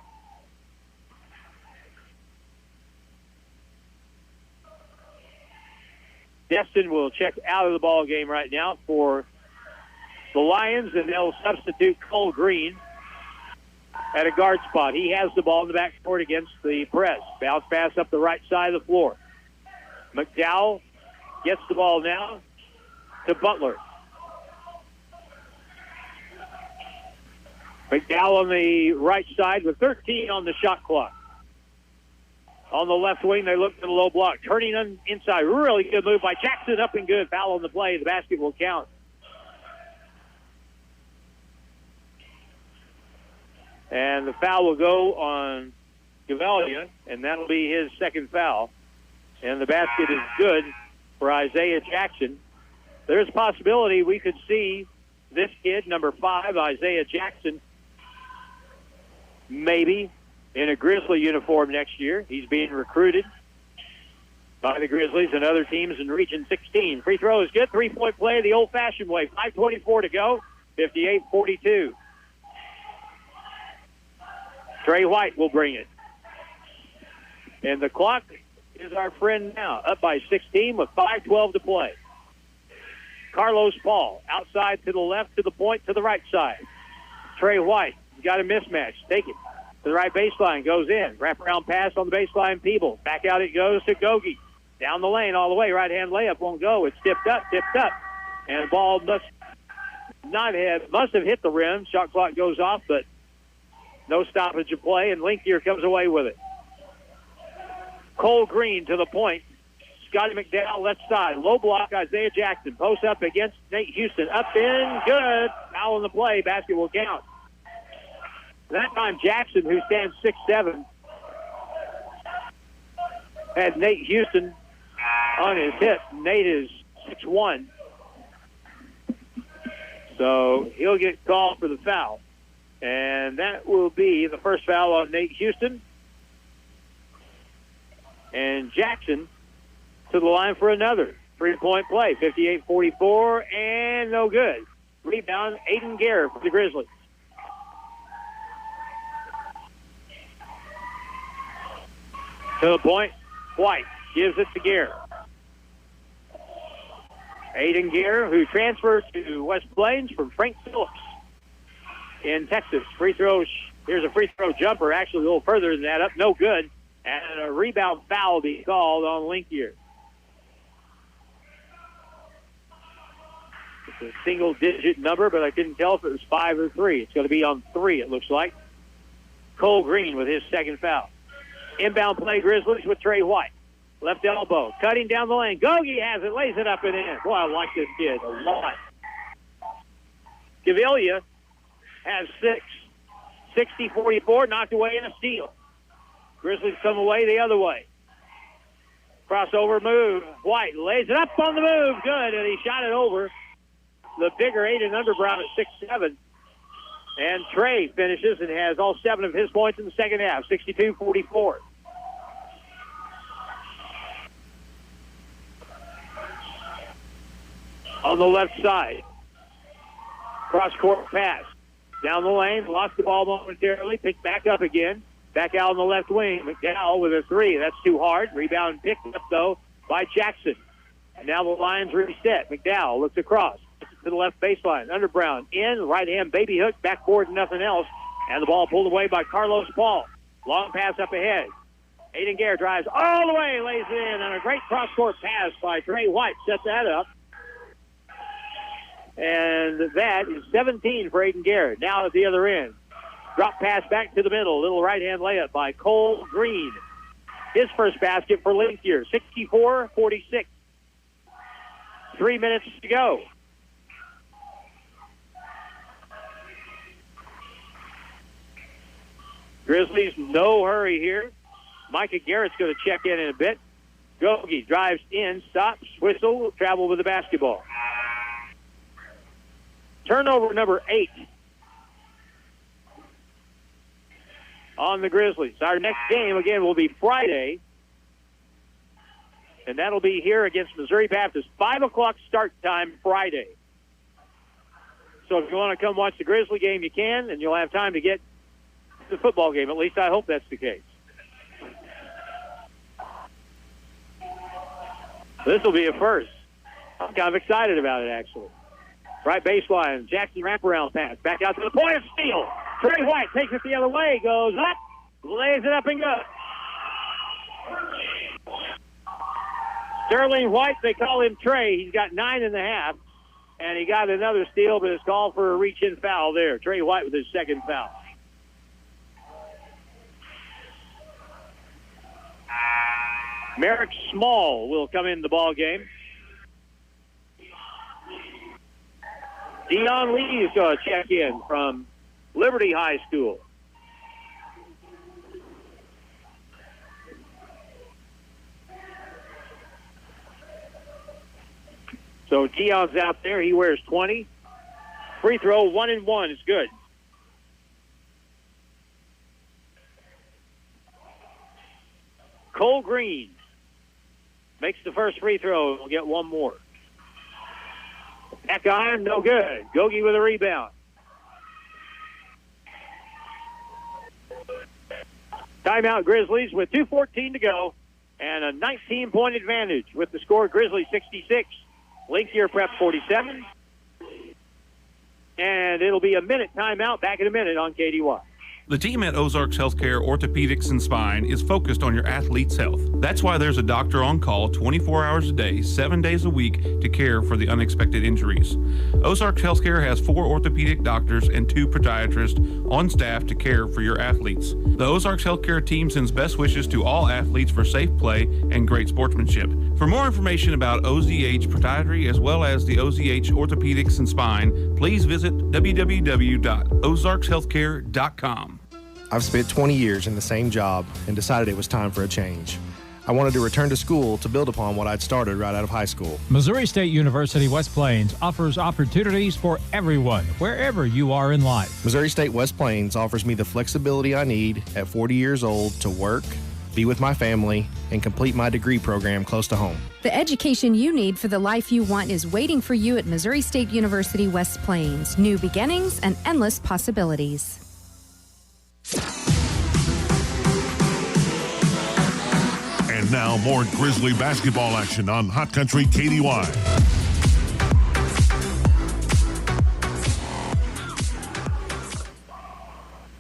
Destin will check out of the ball game right now for the Lions, and they'll substitute Cole Green at a guard spot. He has the ball in the backcourt against the press. Bounce pass up the right side of the floor. McDowell gets the ball now to Butler. McDowell on the right side with 13 on the shot clock. On the left wing, they look to the low block. Turning on inside. Really good move by Jackson. Up and good. Foul on the play. The basket will count. And the foul will go on Gavelia, and that'll be his second foul. And the basket is good for Isaiah Jackson. There's a possibility we could see this kid, number 5, Isaiah Jackson, maybe in a Grizzly uniform next year. He's being recruited by the Grizzlies and other teams in Region 16. Free throw is good. 3-point play the old-fashioned way. 5:24 to go. 58-42. Trey White will bring it. And the clock is our friend now, up by 16 with 5:12 to play. Carlos Paul, outside to the left, to the point, to the right side. Trey White, got a mismatch. Take it to the right baseline, goes in. Wraparound pass on the baseline, Peebles. Back out it goes to Gogi. Down the lane all the way, right-hand layup won't go. It's tipped up. And the ball must have hit the rim. Shot clock goes off, but no stoppage of play, and Linkier comes away with it. Cole Green to the point. Scotty McDowell left side. Low block, Isaiah Jackson. Post up against Nate Houston. Up in, good. Foul in the play. Basket will count. That time Jackson, who stands 6'7", had Nate Houston on his hip. Nate is 6'1". So he'll get called for the foul. And that will be the first foul on Nate Houston. And Jackson to the line for another 3-point play. 58-44, and no good. Rebound, Aiden Gare for the Grizzlies. To the point, White gives it to Gare. Aiden Gare, who transferred to West Plains from Frank Phillips in Texas. Free throw, here's a free throw jumper, actually a little further than that, up no good. And a rebound foul be called on Linkier. It's a single-digit number, but I couldn't tell if it was 5 or 3. It's going to be on 3, it looks like. Cole Green with his second foul. Inbound play, Grizzlies with Trey White. Left elbow, cutting down the lane. Gogi has it, lays it up and in. Boy, I like this kid a lot. Gavilia has 6. 60-44, knocked away in a steal. Grizzlies come away the other way. Crossover move. White lays it up on the move. Good, and he shot it over the bigger Aiden Underbrown at 6'7". And Trey finishes and has all 7 of his points in the second half, 62-44. On the left side, cross-court pass. Down the lane, lost the ball momentarily, picked back up again. Back out on the left wing, McDowell with a 3. That's too hard. Rebound picked up, though, by Jackson. And now the Lions reset. McDowell looks across to the left baseline. Underbrown in, right-hand baby hook, backboard, nothing else. And the ball pulled away by Carlos Paul. Long pass up ahead. Aiden Gare drives all the way, lays it in, and a great cross-court pass by Trey White. Set that up. And that is 17 for Aiden Garrett. Now at the other end. Drop pass back to the middle. Little right-hand layup by Cole Green. His first basket for Link here. 64-46. 3 minutes to go. Grizzlies, no hurry here. Micah Garrett's going to check in a bit. Gogi drives in, stops, whistle, travel with the basketball. Turnover number 8 on the Grizzlies. Our next game, again, will be Friday, and that'll be here against Missouri Baptist. 5 o'clock start time Friday. So if you want to come watch the Grizzly game, you can, and you'll have time to get to the football game. At least I hope that's the case. This will be a first. I'm kind of excited about it, actually. Right baseline, Jackson wraparound pass. Back out to the point of steal. Trey White takes it the other way, goes up, lays it up and goes. Sterling White, they call him Trey. He's got 9.5, and he got another steal, but it's called for a reach-in foul there. Trey White with his second foul. Merrick Small will come in the ball game. Dion Lee is going to check in from Liberty High School. So Dion's out there. He wears 20. Free throw, 1 and 1 is good. Cole Green makes the first free throw. We'll get one more. Back on, no good. Gogi with a rebound. Timeout Grizzlies with 2:14 to go and a 19-point advantage with the score Grizzlies 66. Link here Prep 47. And it'll be a minute timeout. Back in a minute on KDY. The team at Ozarks Healthcare Orthopedics and Spine is focused on your athlete's health. That's why there's a doctor on call 24 hours a day, 7 days a week to care for the unexpected injuries. Ozarks Healthcare has 4 orthopedic doctors and 2 podiatrists on staff to care for your athletes. The Ozarks Healthcare team sends best wishes to all athletes for safe play and great sportsmanship. For more information about OZH Podiatry as well as the OZH Orthopedics and Spine, please visit www.ozarkshealthcare.com. I've spent 20 years in the same job and decided it was time for a change. I wanted to return to school to build upon what I'd started right out of high school. Missouri State University West Plains offers opportunities for everyone, wherever you are in life. Missouri State West Plains offers me the flexibility I need at 40 years old to work, be with my family, and complete my degree program close to home. The education you need for the life you want is waiting for you at Missouri State University West Plains. New beginnings and endless possibilities. And now more Grizzly basketball action on Hot Country KDY.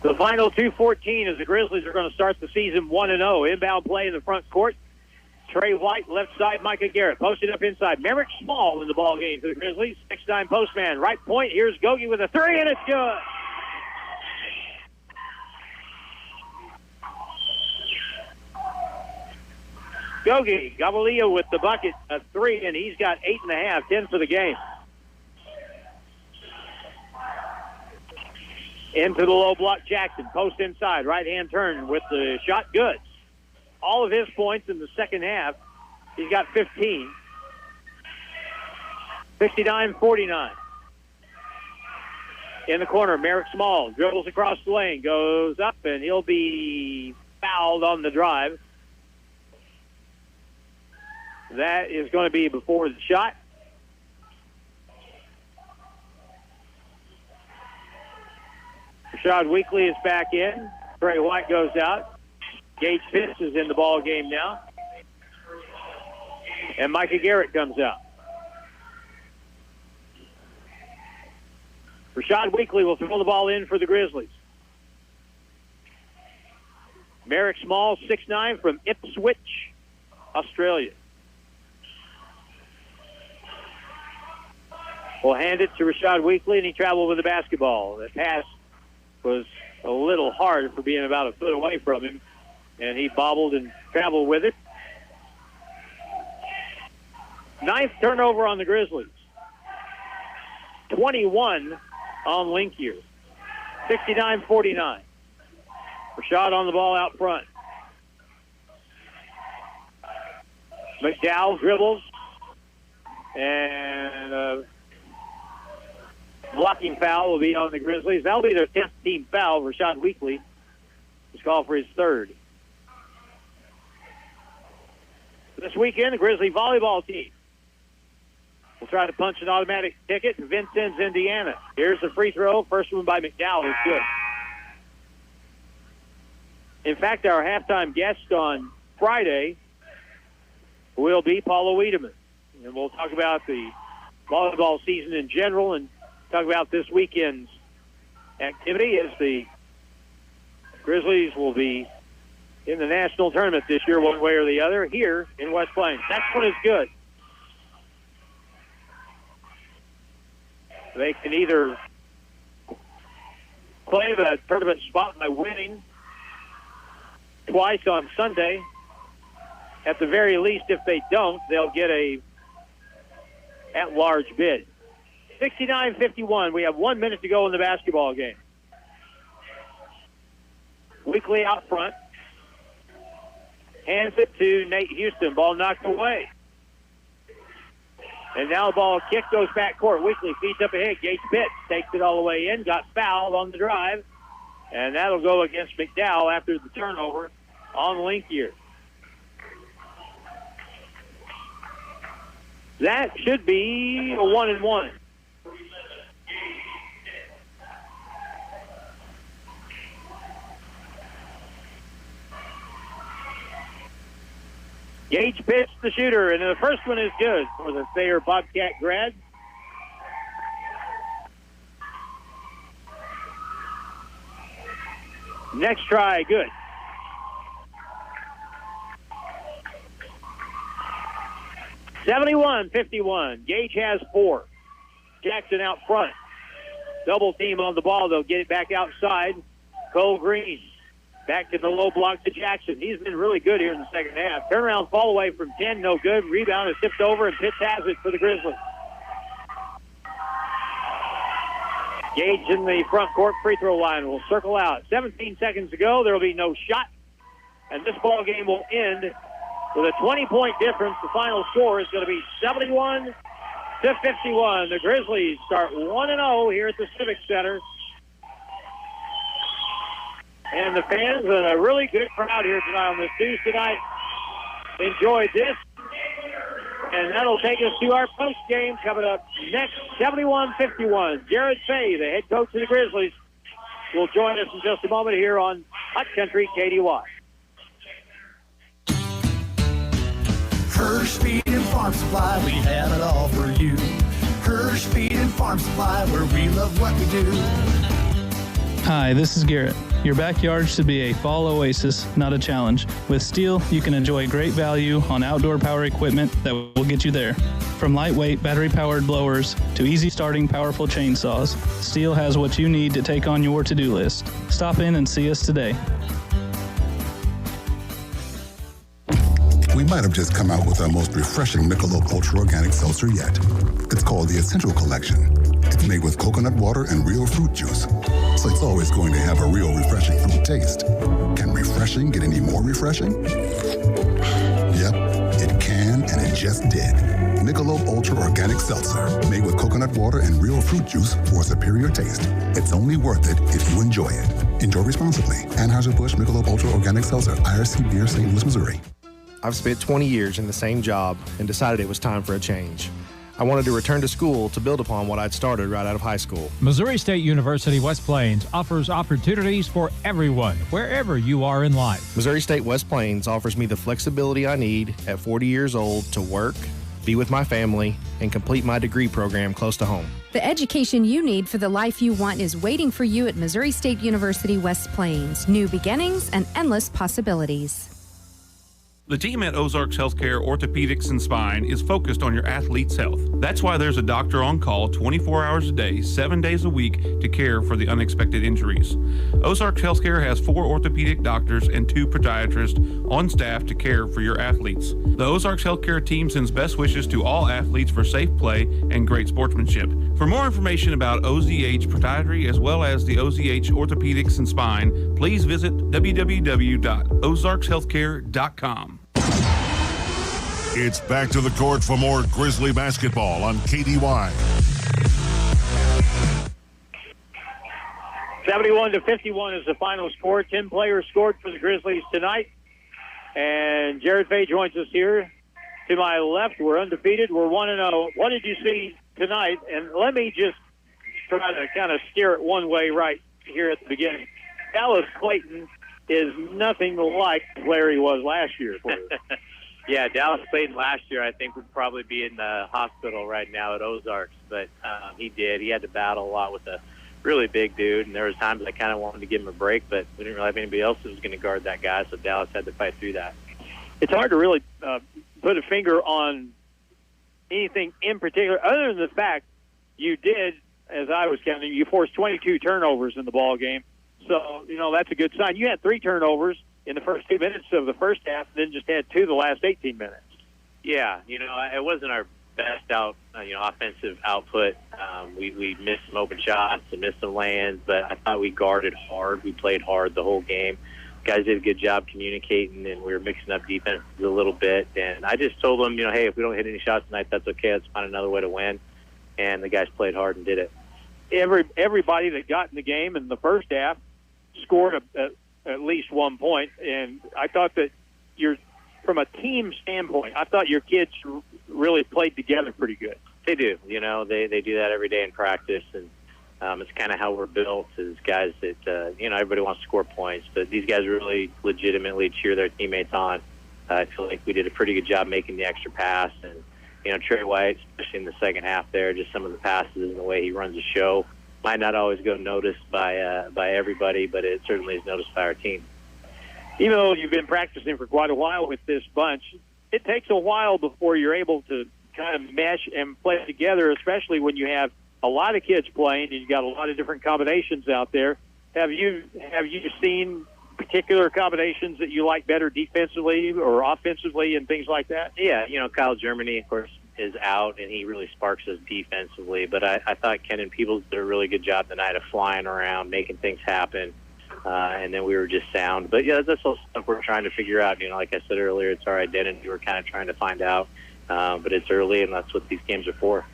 The final 2:14 as the Grizzlies are going to start the season 1-0. Inbound play in the front court. Trey White, left side, Micah Garrett. Posted up inside. Merrick Small in the ball game for the Grizzlies. 6'9" postman. Right point. Here's Gogi with a 3, and it's good. Gogi, Gavilia with the bucket, a 3, and he's got 8.5, 10 for the game. Into the low block, Jackson. Post inside, right-hand turn with the shot, good. All of his points in the second half, he's got 15. 69-49. In the corner, Merrick Small dribbles across the lane, goes up, and he'll be fouled on the drive. That is going to be before the shot. Rashad Weekly is back in. Trey White goes out. Gage Pitts is in the ball game now. And Micah Garrett comes out. Rashad Weekly will throw the ball in for the Grizzlies. Merrick Small, 6'9", from Ipswich, Australia. will hand it to Rashad Weekly, and he traveled with the basketball. The pass was a little hard for being about a foot away from him, and he bobbled and traveled with it. 9th turnover on the Grizzlies. 21 on Link Year. 69-49. Rashad on the ball out front. McDowell dribbles, and blocking foul will be on the Grizzlies. That'll be their 10th team foul. Rashad Weekly is called for his 3rd. This weekend, the Grizzly volleyball team will try to punch an automatic ticket to Vincennes, Indiana. Here's the free throw. First one by McDowell is good. In fact, our halftime guest on Friday will be Paula Wiedemann. And we'll talk about the volleyball season in general and talk about this weekend's activity as the Grizzlies will be in the national tournament this year one way or the other here in West Plains. Next one is good. They can either play the tournament spot by winning twice on Sunday. At the very least, if they don't, they'll get a at-large bid. 69-51. We have 1 minute to go in the basketball game. Weekly out front. Hands it to Nate Houston. Ball knocked away. And now the ball kick goes back court. Weekly feeds up ahead. Gage Pitts takes it all the way in. Got fouled on the drive. And that'll go against McDowell after the turnover on Link Year. That should be a 1-and-1. Gage Pitts, the shooter, and the first one is good for the Thayer Bobcat grad. Next try, good. (71-51). Gage has 4. Jackson out front. Double team on the ball. They'll get it back outside. Cole Green back to the low block to Jackson. He's been really good here in the second half. Turnaround fall away from 10, no good. Rebound is tipped over, and Pitts has it for the Grizzlies. Gage in the front court free throw line will circle out. 17 seconds to go. There will be no shot, and this ball game will end with a 20-point difference. The final score is going to be 71-51. The Grizzlies start 1-0 here at the Civic Center. And the fans and a really good crowd here tonight on this Tuesday night enjoyed this. And that'll take us to our post game coming up next. 71-51. Jared Fay, the head coach of the Grizzlies, will join us in just a moment here on Hot Country KDY. Hirsch Feed and Farm Supply, we have it all for you. Hirsch Feed and Farm Supply, where we love what we do. Hi, this is Garrett. Your backyard should be a fall oasis, not a challenge. With Steel, you can enjoy great value on outdoor power equipment that will get you there. From lightweight battery-powered blowers to easy-starting powerful chainsaws, Steel has what you need to take on your to-do list. Stop in and see us today. We might have just come out with our most refreshing Michelob Ultra Organic Seltzer yet. It's called the Essential Collection. It's made with coconut water and real fruit juice, so it's always going to have a real refreshing fruit taste. Can refreshing get any more refreshing? Yep, it can, and it just did. Michelob Ultra Organic Seltzer, made with coconut water and real fruit juice for a superior taste. It's only worth it if you enjoy it. Enjoy responsibly. Anheuser-Busch Michelob Ultra Organic Seltzer, IRC Beer, St. Louis, Missouri. I've spent 20 years in the same job and decided it was time for a change. I wanted to return to school to build upon what I'd started right out of high school. Missouri State University West Plains offers opportunities for everyone, wherever you are in life. Missouri State West Plains offers me the flexibility I need at 40 years old to work, be with my family, and complete my degree program close to home. The education you need for the life you want is waiting for you at Missouri State University West Plains. New beginnings and endless possibilities. The team at Ozarks Healthcare Orthopedics and Spine is focused on your athlete's health. That's why there's a doctor on call 24 hours a day, 7 days a week to care for the unexpected injuries. Ozarks Healthcare has 4 orthopedic doctors and 2 podiatrists on staff to care for your athletes. The Ozarks Healthcare team sends best wishes to all athletes for safe play and great sportsmanship. For more information about OZH Podiatry as well as the OZH Orthopedics and Spine, please visit www.ozarkshealthcare.com. It's back to the court for more Grizzly basketball on KDY. 71-51 is the final score. 10 players scored for the Grizzlies tonight. And Jared Fay joins us here. To my left, we're undefeated. We're 1-0. What did you see tonight? And let me just try to kind of steer it one way right here at the beginning. Dallas Clayton is nothing like the player he was last year for us. Yeah, Dallas Clayton last year I think would probably be in the hospital right now at Ozarks, but he did. He had to battle a lot with a really big dude, and there was times I kind of wanted to give him a break, but we didn't really have anybody else that was going to guard that guy, so Dallas had to fight through that. It's hard to really put a finger on anything in particular, other than the fact you did, as I was counting, you forced 22 turnovers in the ball game. So, that's a good sign. You had 3 turnovers in the first 2 minutes of the first half, and then just had 2 the last 18 minutes. Yeah, it wasn't our best offensive output. We missed some open shots and missed some lands, but I thought we guarded hard. We played hard the whole game. Guys did a good job communicating, and we were mixing up defense a little bit. And I just told them, hey, if we don't hit any shots tonight, that's okay. Let's find another way to win. And the guys played hard and did it. Everybody that got in the game in the first half scored at least 1 point, and I thought that from a team standpoint, I thought your kids really played together pretty good. They do. They do that every day in practice, and it's kind of how we're built as guys that, everybody wants to score points, but these guys really legitimately cheer their teammates on. I feel like we did a pretty good job making the extra pass, and, Trey White, especially in the second half there, just some of the passes and the way he runs the show might not always go noticed by everybody, but it certainly is noticed by our team. Even though you've been practicing for quite a while with this bunch, it takes a while before you're able to kind of mesh and play together, especially when you have a lot of kids playing and you've got a lot of different combinations out there. Have you seen particular combinations that you like better defensively or offensively and things like that? Yeah, Kyle Germany, of course, is out, and he really sparks us defensively. But I thought Kenan Peebles did a really good job tonight of flying around, making things happen, and then we were just sound. But, yeah, that's all stuff we're trying to figure out. Like I said earlier, it's our identity we're kind of trying to find out. But it's early, and that's what these games are for.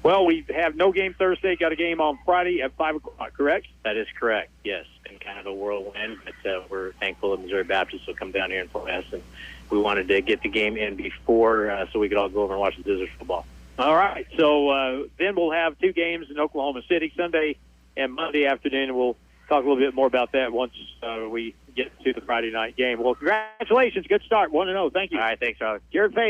Well, we have no game Thursday, got a game on Friday at 5 o'clock, correct? That is correct, yes. Been kind of a whirlwind, but we're thankful that Missouri Baptist will come down here and play us, and we wanted to get the game in before so we could all go over and watch the Scissors football. All right, so then we'll have 2 games in Oklahoma City, Sunday and Monday afternoon, and we'll talk a little bit more about that once we get to the Friday night game. Well, congratulations. Good start, 1-0. Thank you. All right, thanks, Robert. Jared Fay.